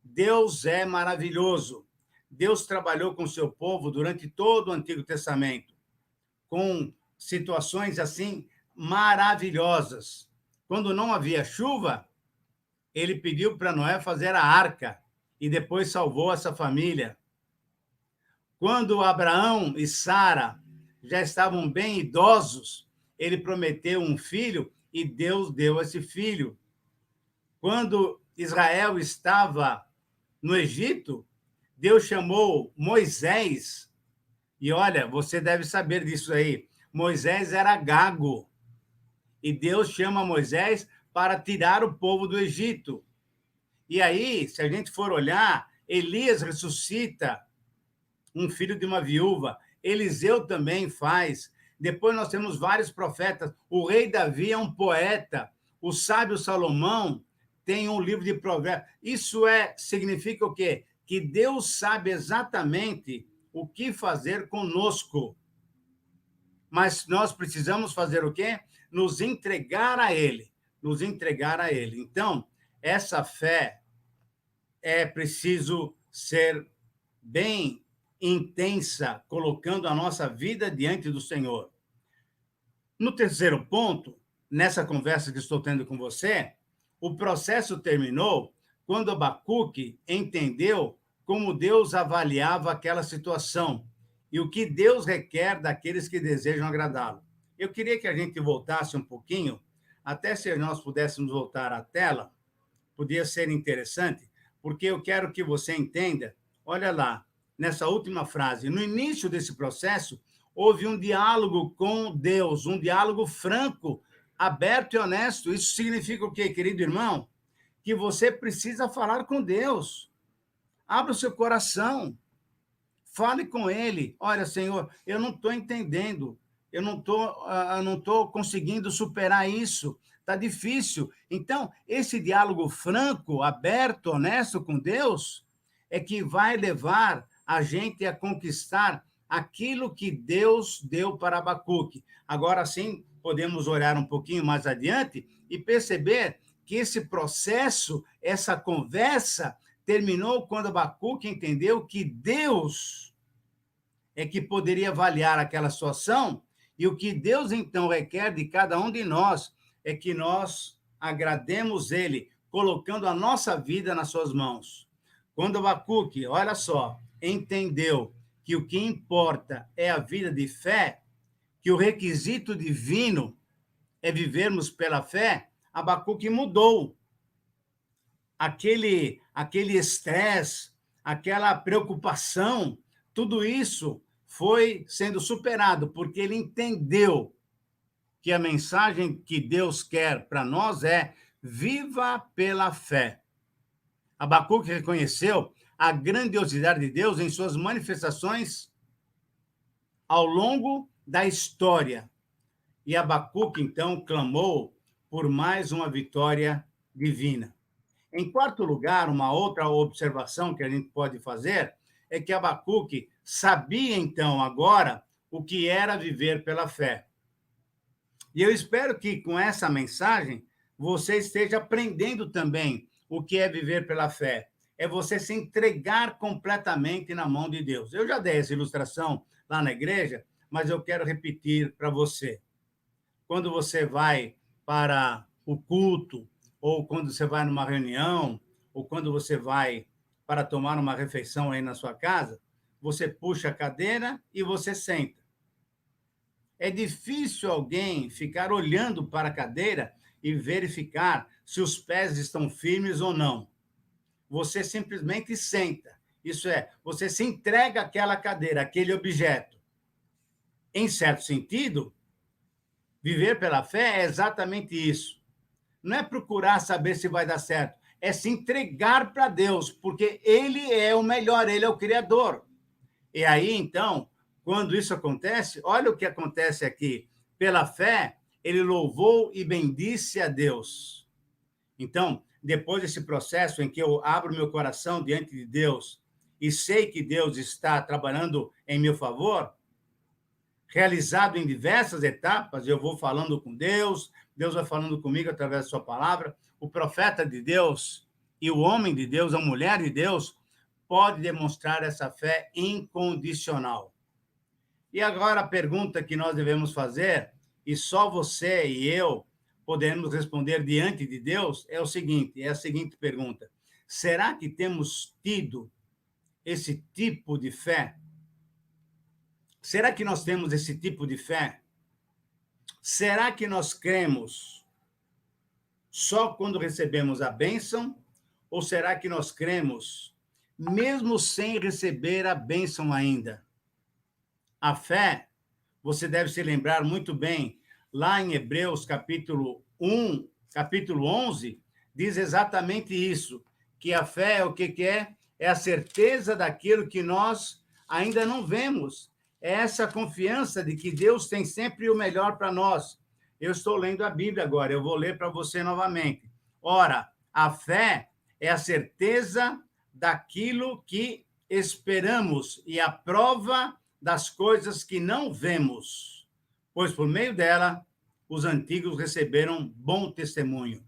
Deus é maravilhoso. Deus trabalhou com seu povo durante todo o Antigo Testamento, com situações assim maravilhosas. Quando não havia chuva, ele pediu para Noé fazer a arca e depois salvou essa família. Quando Abraão e Sara já estavam bem idosos, ele prometeu um filho e Deus deu esse filho. Quando Israel estava no Egito, Deus chamou Moisés, e olha, você deve saber disso aí, Moisés era gago, e Deus chama Moisés para tirar o povo do Egito. E aí, se a gente for olhar, Elias ressuscita um filho de uma viúva, Eliseu também faz. Depois nós temos vários profetas. O rei Davi é um poeta. O sábio Salomão tem um livro de provérbios. Isso significa o quê? Que Deus sabe exatamente o que fazer conosco. Mas nós precisamos fazer o quê? Nos entregar a Ele. Nos entregar a Ele. Então, essa fé é preciso ser bem intensa, colocando a nossa vida diante do Senhor. No terceiro ponto, nessa conversa que estou tendo com você, o processo terminou quando Abacuque entendeu como Deus avaliava aquela situação e o que Deus requer daqueles que desejam agradá-lo. Eu queria que a gente voltasse um pouquinho, até se nós pudéssemos voltar à tela, podia ser interessante, porque eu quero que você entenda, olha lá, nessa última frase, no início desse processo, houve um diálogo com Deus, um diálogo franco, aberto e honesto. Isso significa o quê, querido irmão? Que você precisa falar com Deus. Abra o seu coração. Fale com Ele. Olha, Senhor, eu não estou entendendo. Eu não estou conseguindo superar isso. Está difícil. Então, esse diálogo franco, aberto, honesto com Deus é que vai levar a gente a conquistar aquilo que Deus deu para Abacuque. Agora sim, podemos olhar um pouquinho mais adiante e perceber que esse processo, essa conversa, terminou quando Abacuque entendeu que Deus é que poderia avaliar aquela situação e o que Deus, então, requer de cada um de nós é que nós agrademos Ele, colocando a nossa vida nas suas mãos. Quando Abacuque, olha só, entendeu que o que importa é a vida de fé, que o requisito divino é vivermos pela fé, Abacuque mudou. Aquele estresse, aquela preocupação, tudo isso foi sendo superado, porque ele entendeu que a mensagem que Deus quer para nós é viva pela fé. Abacuque reconheceu a grandiosidade de Deus em suas manifestações ao longo da história. E Abacuque, então, clamou por mais uma vitória divina. Em quarto lugar, uma outra observação que a gente pode fazer é que Abacuque sabia, então, agora, o que era viver pela fé. E eu espero que, com essa mensagem, você esteja aprendendo também o que é viver pela fé. É você se entregar completamente na mão de Deus. Eu já dei essa ilustração lá na igreja, mas eu quero repetir para você. Quando você vai para o culto, ou quando você vai numa reunião, ou quando você vai para tomar uma refeição aí na sua casa, você puxa a cadeira e você senta. É difícil alguém ficar olhando para a cadeira e verificar se os pés estão firmes ou não. Você simplesmente senta Isso é, você se entrega àquela cadeira, àquele objeto. Em certo sentido, viver pela fé é exatamente isso. Não é procurar saber se vai dar certo, é se entregar para Deus, porque Ele é o melhor, Ele é o Criador. E aí, então, quando isso acontece, olha o que acontece aqui. Pela fé, ele louvou e bendisse a Deus. Então, depois desse processo em que eu abro meu coração diante de Deus e sei que Deus está trabalhando em meu favor, realizado em diversas etapas, eu vou falando com Deus, Deus vai falando comigo através da sua palavra, o profeta de Deus e o homem de Deus, a mulher de Deus, pode demonstrar essa fé incondicional. E agora a pergunta que nós devemos fazer, e só você e eu podemos responder diante de Deus, é a seguinte pergunta: será que temos tido esse tipo de fé? Será que nós temos esse tipo de fé? Será que nós cremos só quando recebemos a bênção? Ou será que nós cremos mesmo sem receber a bênção ainda? A fé, você deve se lembrar muito bem, lá em Hebreus, capítulo 1, capítulo 11, diz exatamente isso, que a fé é o que é? É a certeza daquilo que nós ainda não vemos. É essa confiança de que Deus tem sempre o melhor para nós. Eu estou lendo a Bíblia agora, eu vou ler para você novamente. Ora, a fé é a certeza daquilo que esperamos e a prova das coisas que não vemos, pois por meio dela os antigos receberam bom testemunho.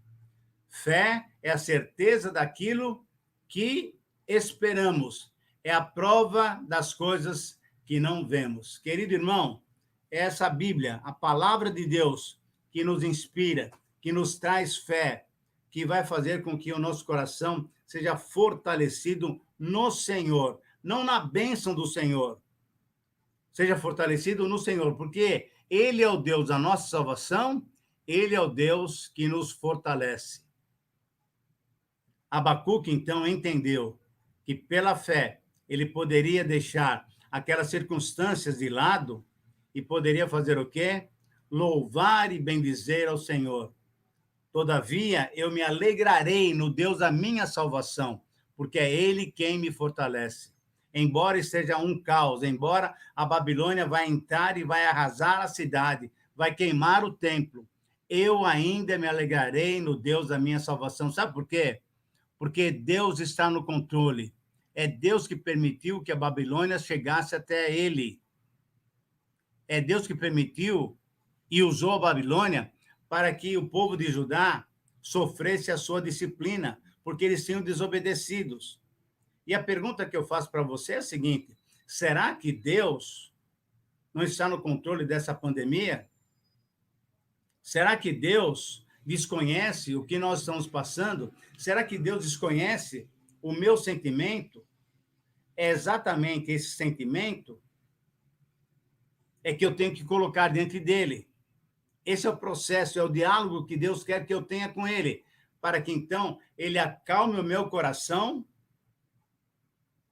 Fé é a certeza daquilo que esperamos, é a prova das coisas que não vemos. Querido irmão, é essa Bíblia, a palavra de Deus, que nos inspira, que nos traz fé, que vai fazer com que o nosso coração seja fortalecido no Senhor, não na bênção do Senhor. Seja fortalecido no Senhor, porque Ele é o Deus da nossa salvação, Ele é o Deus que nos fortalece. Abacuque, então, entendeu que, pela fé, ele poderia deixar aquelas circunstâncias de lado e poderia fazer o quê? Louvar e bendizer ao Senhor. Todavia, eu me alegrarei no Deus da minha salvação, porque é Ele quem me fortalece. Embora esteja um caos, embora a Babilônia vai entrar e vai arrasar a cidade, vai queimar o templo, eu ainda me alegrarei no Deus da minha salvação. Sabe por quê? Porque Deus está no controle. É Deus que permitiu que a Babilônia chegasse até ele. É Deus que permitiu e usou a Babilônia para que o povo de Judá sofresse a sua disciplina, porque eles tinham desobedecidos. E a pergunta que eu faço para você é a seguinte: será que Deus não está no controle dessa pandemia? Será que Deus desconhece o que nós estamos passando? Será que Deus desconhece o meu sentimento? É exatamente esse sentimento é que eu tenho que colocar diante dele. Esse é o processo, é o diálogo que Deus quer que eu tenha com ele, para que então ele acalme o meu coração,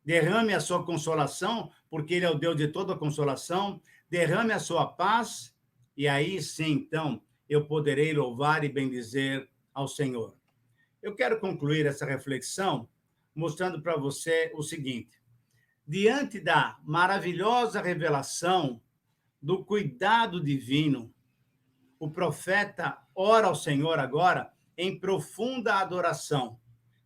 derrame a sua consolação, porque ele é o Deus de toda consolação, derrame a sua paz, e aí sim, então, eu poderei louvar e bendizer ao Senhor. Eu quero concluir essa reflexão mostrando para você o seguinte: diante da maravilhosa revelação do cuidado divino, o profeta ora ao Senhor agora em profunda adoração.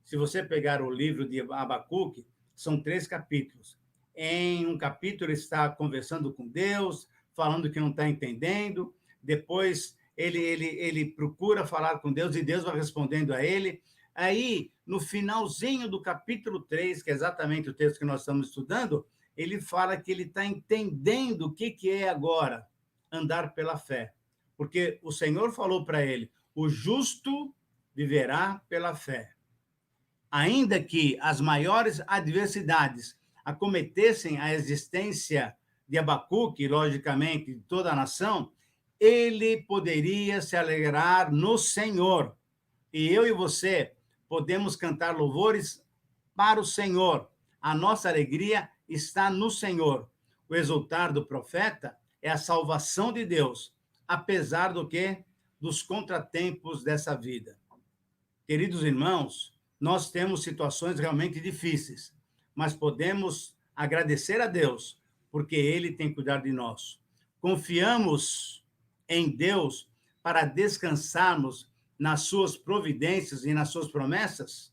Se você pegar o livro de Abacuque, são 3 capítulos. Em um capítulo ele está conversando com Deus, falando que não está entendendo. Depois ele procura falar com Deus e Deus vai respondendo a ele. Aí, no finalzinho do capítulo 3, que é exatamente o texto que nós estamos estudando, ele fala que ele está entendendo o que é agora andar pela fé. Porque o Senhor falou para ele: o justo viverá pela fé. Ainda que as maiores adversidades acometessem a existência de Abacuque, logicamente, de toda a nação, ele poderia se alegrar no Senhor. E eu e você podemos cantar louvores para o Senhor, A nossa alegria está no Senhor. O exultar do profeta é a salvação de Deus, apesar do quê? Dos contratempos dessa vida. Queridos irmãos, nós temos situações realmente difíceis, mas podemos agradecer a Deus, porque Ele tem cuidado de nós. Confiamos em Deus para descansarmos nas suas providências e nas suas promessas?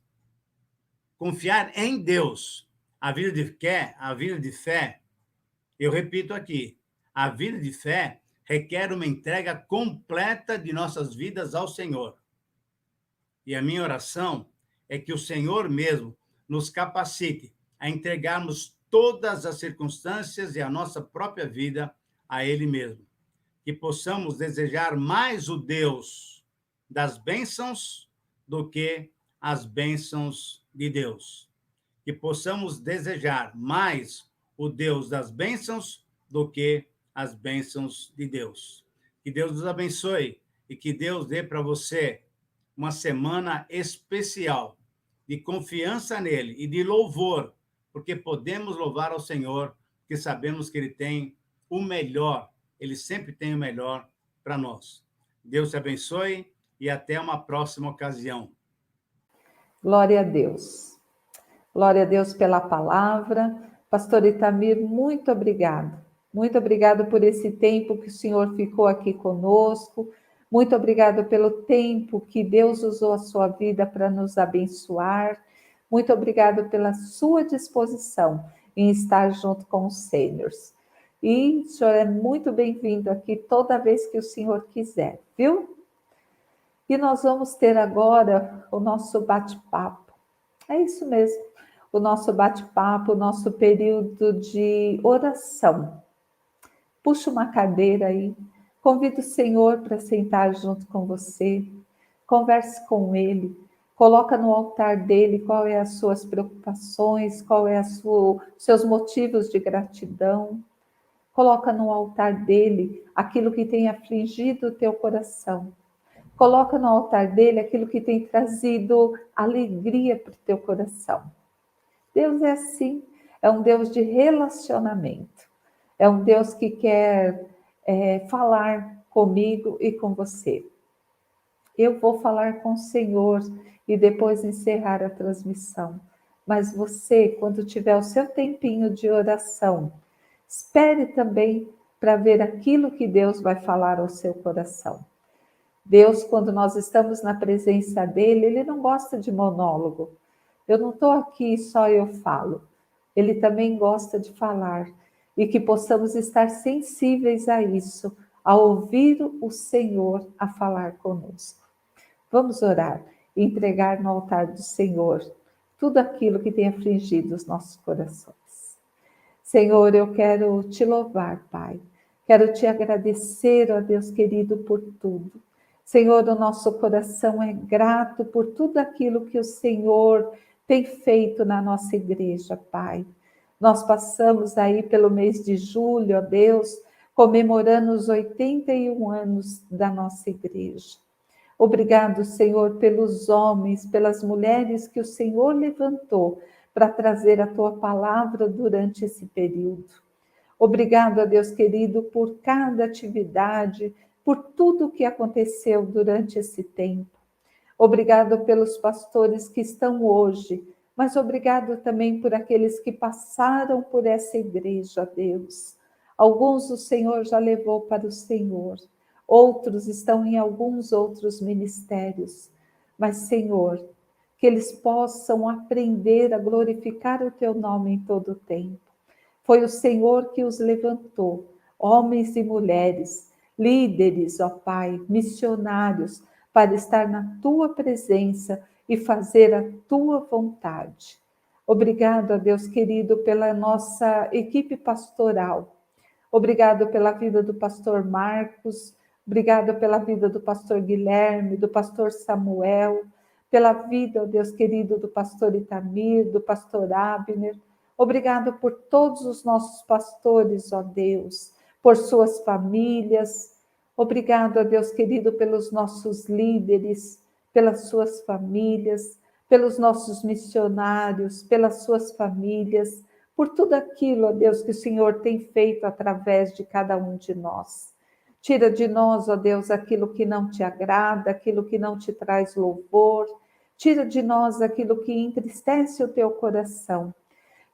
Confiar em Deus. A vida de fé, eu repito aqui, a vida de fé requer uma entrega completa de nossas vidas ao Senhor. E a minha oração é que o Senhor mesmo nos capacite a entregarmos todas as circunstâncias e a nossa própria vida a Ele mesmo. Que possamos desejar mais o Deus das bênçãos do que as bênçãos de Deus. Que possamos desejar mais o Deus das bênçãos do que as bênçãos de Deus. Que Deus nos abençoe e que Deus dê para você uma semana especial de confiança nele e de louvor, porque podemos louvar ao Senhor, porque sabemos que Ele tem o melhor, Ele sempre tem o melhor para nós. Deus te abençoe e até uma próxima ocasião. Glória a Deus. Glória a Deus pela palavra. Pastor Itamir, muito obrigado. Muito obrigado por esse tempo que o Senhor ficou aqui conosco. Muito obrigado pelo tempo que Deus usou a sua vida para nos abençoar. Muito obrigado pela sua disposição em estar junto com os sêniors. E o senhor é muito bem-vindo aqui toda vez que o senhor quiser, viu? E nós vamos ter agora o nosso bate-papo. É isso mesmo, o nosso bate-papo, o nosso período de oração. Puxa uma cadeira aí, convida o Senhor para sentar junto com você, converse com Ele, coloca no altar dele qual é as suas preocupações, qual é seus motivos de gratidão. Coloca no altar dele aquilo que tem afligido o teu coração. Coloca no altar dele aquilo que tem trazido alegria para o teu coração. Deus é assim, é um Deus de relacionamento. É um Deus que quer falar comigo e com você. Eu vou falar com o Senhor e depois encerrar a transmissão. Mas você, quando tiver o seu tempinho de oração, espere também para ver aquilo que Deus vai falar ao seu coração. Deus, quando nós estamos na presença dele, ele não gosta de monólogo. Eu não estou aqui só eu falo. Ele também gosta de falar. E que possamos estar sensíveis a isso, a ouvir o Senhor a falar conosco. Vamos orar e entregar no altar do Senhor tudo aquilo que tem afligido os nossos corações. Senhor, eu quero te louvar, Pai. Quero te agradecer, ó Deus querido, por tudo. Senhor, o nosso coração é grato por tudo aquilo que o Senhor tem feito na nossa igreja, Pai. Nós passamos aí pelo mês de julho, ó Deus, comemorando os 81 anos da nossa igreja. Obrigado, Senhor, pelos homens, pelas mulheres que o Senhor levantou para trazer a tua palavra durante esse período. Obrigado, a Deus querido, por cada atividade, por tudo que aconteceu durante esse tempo. Obrigado pelos pastores que estão hoje, mas obrigado também por aqueles que passaram por essa igreja, Deus. Alguns o Senhor já levou para o Senhor, outros estão em alguns outros ministérios. Mas, Senhor, que eles possam aprender a glorificar o teu nome em todo o tempo. Foi o Senhor que os levantou, homens e mulheres, líderes, ó Pai, missionários, para estar na tua presença e fazer a tua vontade. Obrigado, ó Deus querido, pela nossa equipe pastoral. Obrigado pela vida do pastor Marcos, obrigado pela vida do pastor Guilherme, do pastor Samuel, pela vida, ó Deus querido, do pastor Itamir, do pastor Abner. Obrigado por todos os nossos pastores, ó Deus, por suas famílias. Obrigado, ó Deus querido, pelos nossos líderes, pelas suas famílias, pelos nossos missionários, pelas suas famílias, por tudo aquilo, ó Deus, que o Senhor tem feito através de cada um de nós. Tira de nós, ó Deus, aquilo que não te agrada, aquilo que não te traz louvor. Tira de nós aquilo que entristece o teu coração.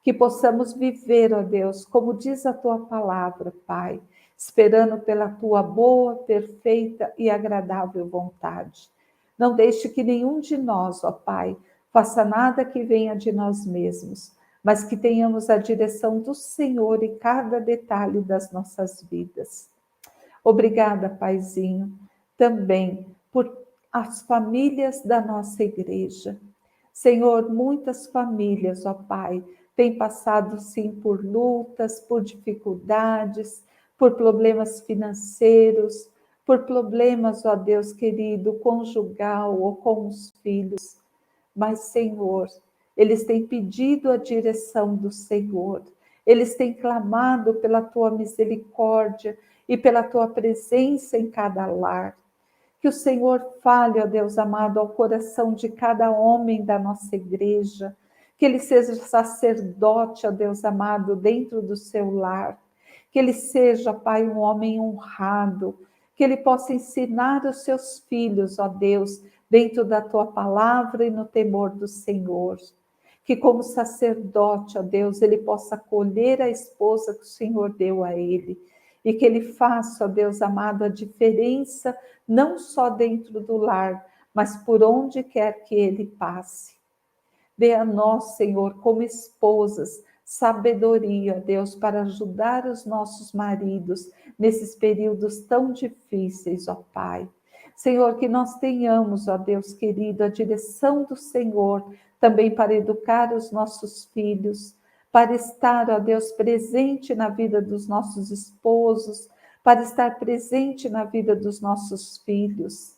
Que possamos viver, ó Deus, como diz a tua palavra, Pai, esperando pela tua boa, perfeita e agradável vontade. Não deixe que nenhum de nós, ó Pai, faça nada que venha de nós mesmos, mas que tenhamos a direção do Senhor em cada detalhe das nossas vidas. Obrigada, Paizinho, também por as famílias da nossa igreja. Senhor, muitas famílias, ó Pai, têm passado sim por lutas, por dificuldades, por problemas financeiros, por problemas, ó Deus querido, conjugal ou com os filhos. Mas, Senhor, eles têm pedido a direção do Senhor, eles têm clamado pela tua misericórdia e pela tua presença em cada lar. Que o Senhor fale, ó Deus amado, ao coração de cada homem da nossa igreja, que ele seja sacerdote, ó Deus amado, dentro do seu lar, que ele seja, Pai, um homem honrado, que ele possa ensinar os seus filhos, ó Deus, dentro da tua palavra e no temor do Senhor. Que como sacerdote, ó Deus, ele possa acolher a esposa que o Senhor deu a ele, e que ele faça, ó Deus amado, a diferença, não só dentro do lar, mas por onde quer que ele passe. Dê a nós, Senhor, como esposas, sabedoria, Deus, para ajudar os nossos maridos nesses períodos tão difíceis, ó Pai. Senhor, que nós tenhamos, ó Deus querido, a direção do Senhor também para educar os nossos filhos, para estar, ó Deus, presente na vida dos nossos esposos, para estar presente na vida dos nossos filhos.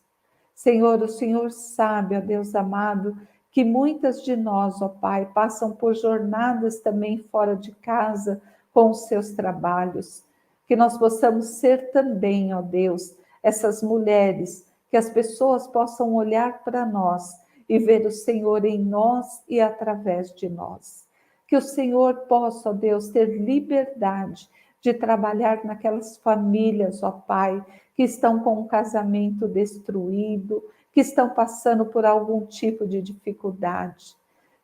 Senhor, o Senhor sabe, ó Deus amado, que muitas de nós, ó Pai, passam por jornadas também fora de casa com os seus trabalhos. Que nós possamos ser também, ó Deus, essas mulheres, que as pessoas possam olhar para nós e ver o Senhor em nós e através de nós. Que o Senhor possa, ó Deus, ter liberdade de trabalhar naquelas famílias, ó Pai, que estão com um casamento destruído, que estão passando por algum tipo de dificuldade.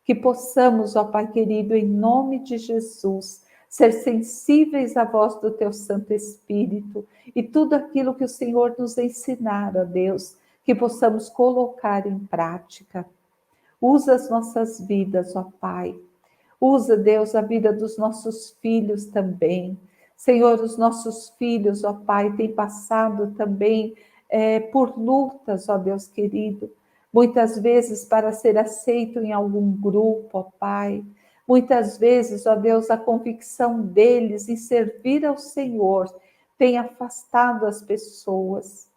Que possamos, ó Pai querido, em nome de Jesus, ser sensíveis à voz do Teu Santo Espírito e tudo aquilo que o Senhor nos ensinar, ó Deus, que possamos colocar em prática. Usa as nossas vidas, ó Pai. Usa, Deus, a vida dos nossos filhos também. Senhor, os nossos filhos, ó Pai, têm passado também por lutas, ó Deus querido. Muitas vezes para ser aceito em algum grupo, ó Pai. Muitas vezes, ó Deus, a convicção deles em servir ao Senhor tem afastado as pessoas.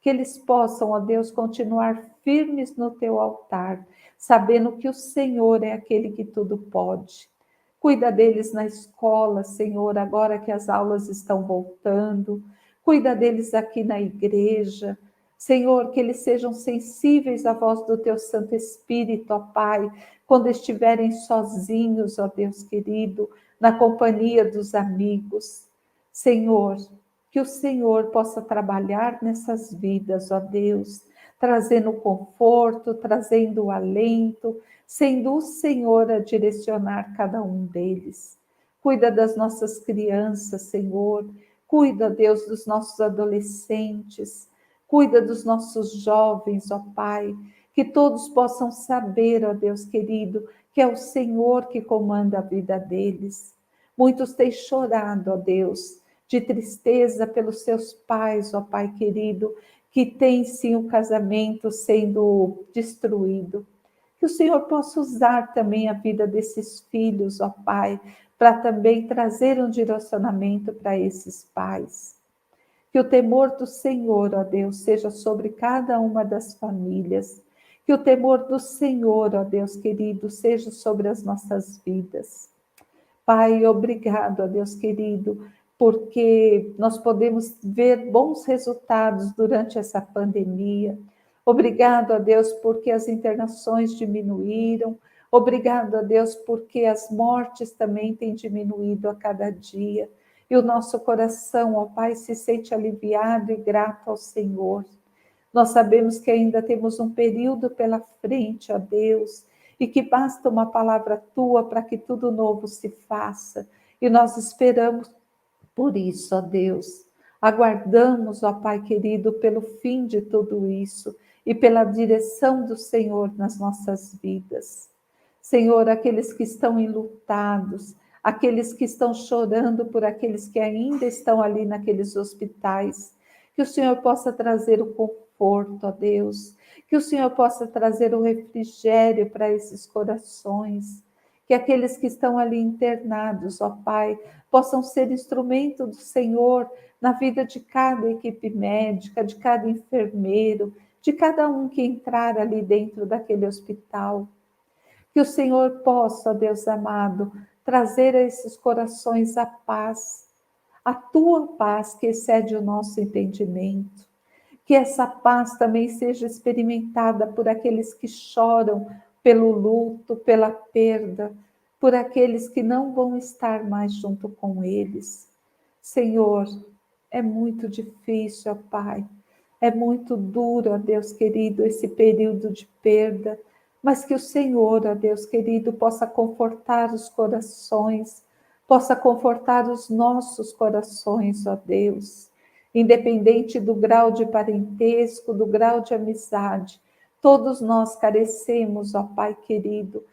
Que eles possam, ó Deus, continuar firmes no Teu altar, sabendo que o Senhor é aquele que tudo pode. Cuida deles na escola, Senhor, agora que as aulas estão voltando. Cuida deles aqui na igreja. Senhor, que eles sejam sensíveis à voz do Teu Santo Espírito, ó Pai, quando estiverem sozinhos, ó Deus querido, na companhia dos amigos. Senhor, que o Senhor possa trabalhar nessas vidas, ó Deus, trazendo conforto, trazendo alento, sendo o Senhor a direcionar cada um deles. Cuida das nossas crianças, Senhor. Cuida, Deus, dos nossos adolescentes. Cuida dos nossos jovens, ó Pai. Que todos possam saber, ó Deus querido, que é o Senhor que comanda a vida deles. Muitos têm chorado, ó Deus, de tristeza pelos seus pais, ó Pai querido, que tem sim o casamento sendo destruído. Que o Senhor possa usar também a vida desses filhos, ó Pai, para também trazer um direcionamento para esses pais. Que o temor do Senhor, ó Deus, seja sobre cada uma das famílias. Que o temor do Senhor, ó Deus querido, seja sobre as nossas vidas. Pai, obrigado, ó Deus querido, porque nós podemos ver bons resultados durante essa pandemia. Obrigado, ó Deus, porque as internações diminuíram. Obrigado, ó Deus, porque as mortes também têm diminuído a cada dia. E o nosso coração, ó Pai, se sente aliviado e grato ao Senhor. Nós sabemos que ainda temos um período pela frente, ó Deus, e que basta uma palavra tua para que tudo novo se faça. E nós esperamos por isso, ó Deus. Aguardamos, ó Pai querido, pelo fim de tudo isso e pela direção do Senhor nas nossas vidas. Senhor, aqueles que estão enlutados, aqueles que estão chorando por aqueles que ainda estão ali naqueles hospitais, que o Senhor possa trazer o conforto, ó Deus, que o Senhor possa trazer o refrigério para esses corações, que aqueles que estão ali internados, ó Pai, possam ser instrumento do Senhor na vida de cada equipe médica, de cada enfermeiro, de cada um que entrar ali dentro daquele hospital. Que o Senhor possa, ó Deus amado, trazer a esses corações a paz, a tua paz que excede o nosso entendimento. Que essa paz também seja experimentada por aqueles que choram pelo luto, pela perda, por aqueles que não vão estar mais junto com eles. Senhor, é muito difícil, ó Pai, é muito duro, ó Deus querido, esse período de perda, mas que o Senhor, ó Deus querido, possa confortar os corações, possa confortar os nossos corações, ó Deus, independente do grau de parentesco, do grau de amizade, todos nós carecemos, ó Pai querido,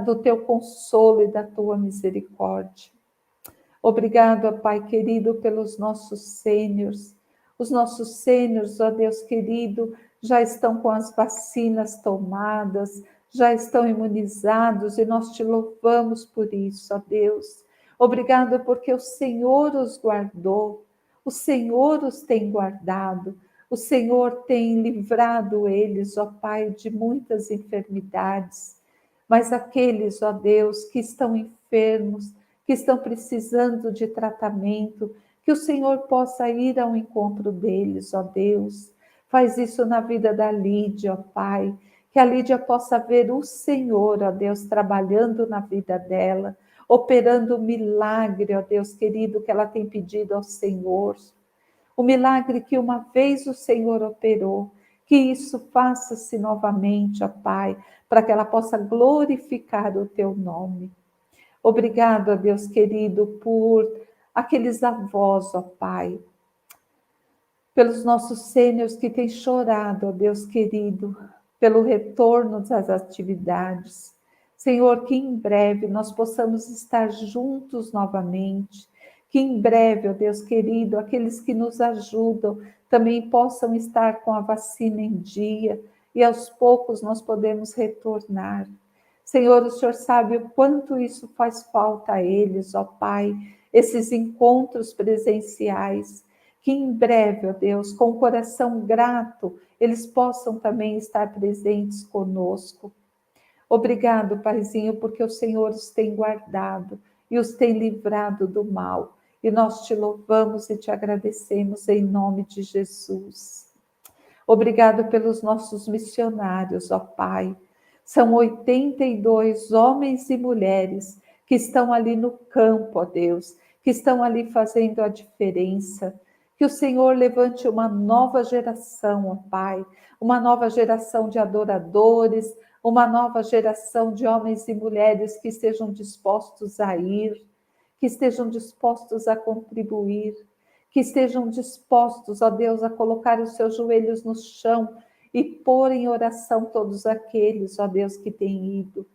do teu consolo e da tua misericórdia. Obrigado, ó Pai querido, pelos nossos sêniors. Os nossos sêniors, ó Deus querido, já estão com as vacinas tomadas, já estão imunizados e nós te louvamos por isso, ó Deus. Obrigado porque o Senhor os guardou, o Senhor os tem guardado, o Senhor tem livrado eles, ó Pai, de muitas enfermidades. Mas aqueles, ó Deus, que estão enfermos, que estão precisando de tratamento, que o Senhor possa ir ao encontro deles, ó Deus. Faz isso na vida da Lídia, ó Pai, que a Lídia possa ver o Senhor, ó Deus, trabalhando na vida dela, operando o milagre, ó Deus querido, que ela tem pedido ao Senhor. O milagre que uma vez o Senhor operou, que isso faça-se novamente, ó Pai, para que ela possa glorificar o teu nome. Obrigado, ó Deus querido, por aqueles avós, ó Pai, pelos nossos sêniors que têm chorado, ó Deus querido, pelo retorno das atividades. Senhor, que em breve nós possamos estar juntos novamente, que em breve, ó Deus querido, aqueles que nos ajudam também possam estar com a vacina em dia e aos poucos nós podemos retornar. Senhor, o Senhor sabe o quanto isso faz falta a eles, ó Pai, esses encontros presenciais, que em breve, ó Deus, com o coração grato, eles possam também estar presentes conosco. Obrigado, Paizinho, porque o Senhor os tem guardado e os tem livrado do mal. E nós te louvamos e te agradecemos em nome de Jesus. Obrigado pelos nossos missionários, ó Pai. São 82 homens e mulheres que estão ali no campo, ó Deus, que estão ali fazendo a diferença. Que o Senhor levante uma nova geração, ó Pai, uma nova geração de adoradores, uma nova geração de homens e mulheres que estejam dispostos a ir, que estejam dispostos a contribuir, que estejam dispostos, ó Deus, a colocar os seus joelhos no chão e pôr em oração todos aqueles, ó Deus, que têm ido.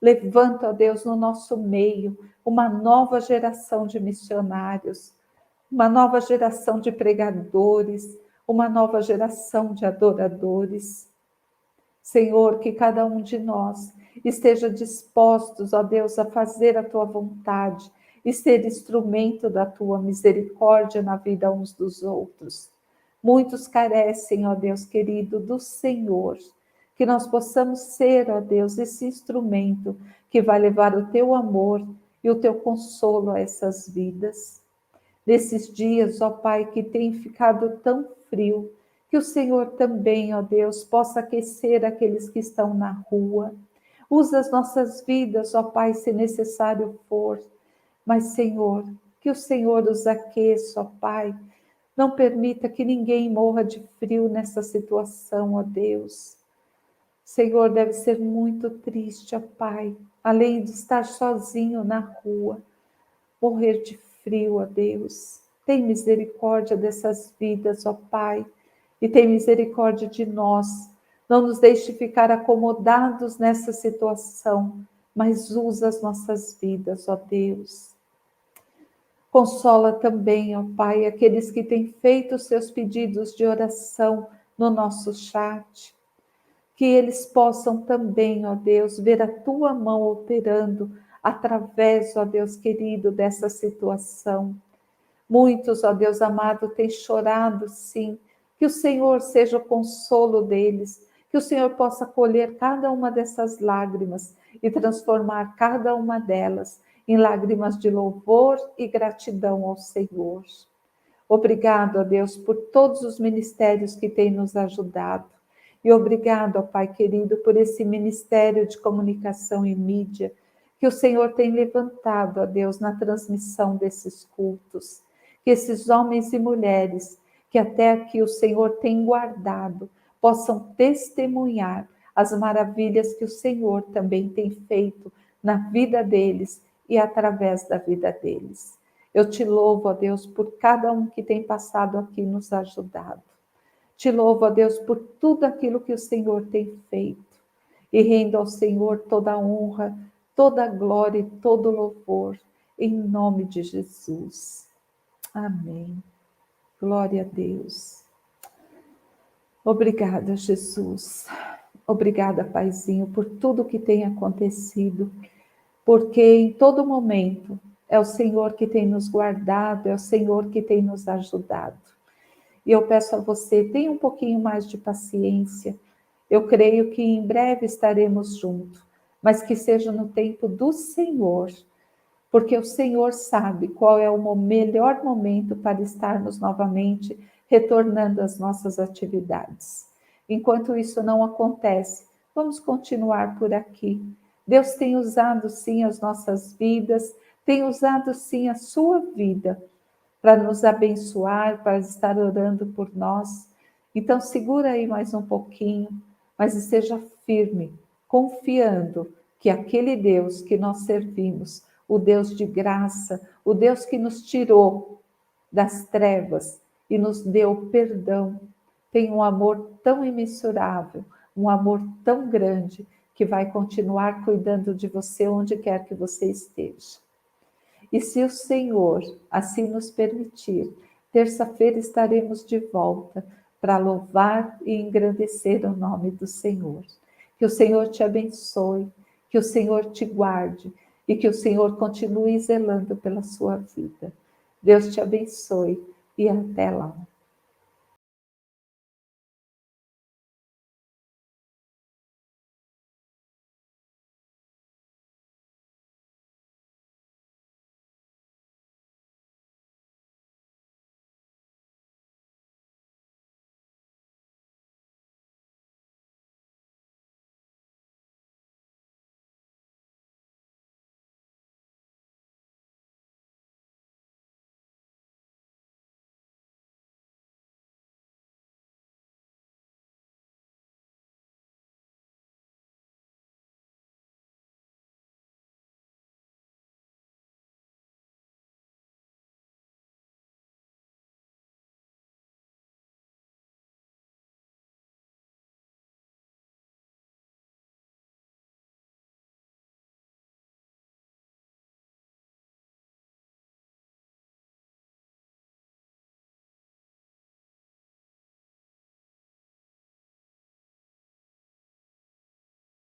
Levanta, ó Deus, no nosso meio uma nova geração de missionários, uma nova geração de pregadores, uma nova geração de adoradores. Senhor, que cada um de nós esteja dispostos, ó Deus, a fazer a tua vontade e ser instrumento da tua misericórdia na vida uns dos outros. Muitos carecem, ó Deus querido, do Senhor, que nós possamos ser, ó Deus, esse instrumento que vai levar o teu amor e o teu consolo a essas vidas. Nesses dias, ó Pai, que tem ficado tão frio, Que o Senhor também, ó Deus, possa aquecer aqueles que estão na rua. Usa as nossas vidas, ó Pai, se necessário for. Mas, Senhor, que o Senhor os aqueça, ó Pai. Não permita que ninguém morra de frio nessa situação, ó Deus. Senhor, deve ser muito triste, ó Pai, além de estar sozinho na rua, morrer de frio, ó Deus. Tem misericórdia dessas vidas, ó Pai, e tem misericórdia de nós. Não nos deixe ficar acomodados nessa situação, mas usa as nossas vidas, ó Deus. Consola também, ó Pai, aqueles que têm feito seus pedidos de oração no nosso chat. Que eles possam também, ó Deus, ver a Tua mão operando através, ó Deus querido, dessa situação. Muitos, ó Deus amado, têm chorado, sim. Que o Senhor seja o consolo deles. Que o Senhor possa colher cada uma dessas lágrimas e transformar cada uma delas em lágrimas de louvor e gratidão ao Senhor. Obrigado, ó Deus, por todos os ministérios que têm nos ajudado. E obrigado, ó Pai querido, por esse ministério de comunicação e mídia que o Senhor tem levantado, ó Deus, na transmissão desses cultos. Que esses homens e mulheres que até aqui o Senhor tem guardado possam testemunhar as maravilhas que o Senhor também tem feito na vida deles e através da vida deles. Eu te louvo, ó Deus, por cada um que tem passado aqui nos ajudado. Te louvo, ó Deus, por tudo aquilo que o Senhor tem feito. E rendo ao Senhor toda a honra, toda a glória e todo o louvor, em nome de Jesus. Amém. Glória a Deus. Obrigada, Jesus. Obrigada, Paizinho, por tudo que tem acontecido, porque em todo momento é o Senhor que tem nos guardado, é o Senhor que tem nos ajudado. E eu peço a você, tenha um pouquinho mais de paciência. Eu creio que em breve estaremos juntos, mas que seja no tempo do Senhor, porque o Senhor sabe qual é o melhor momento para estarmos novamente retornando às nossas atividades. Enquanto isso não acontece, vamos continuar por aqui. Deus tem usado sim as nossas vidas, tem usado sim a sua vida para nos abençoar, para estar orando por nós. Então segura aí mais um pouquinho, mas esteja firme, confiando que aquele Deus que nós servimos, o Deus de graça, o Deus que nos tirou das trevas e nos deu perdão, tem um amor tão imensurável, um amor tão grande, que vai continuar cuidando de você onde quer que você esteja. E se o Senhor assim nos permitir, terça-feira estaremos de volta para louvar e engrandecer o nome do Senhor. Que o Senhor te abençoe, que o Senhor te guarde e que o Senhor continue zelando pela sua vida. Deus te abençoe e até lá.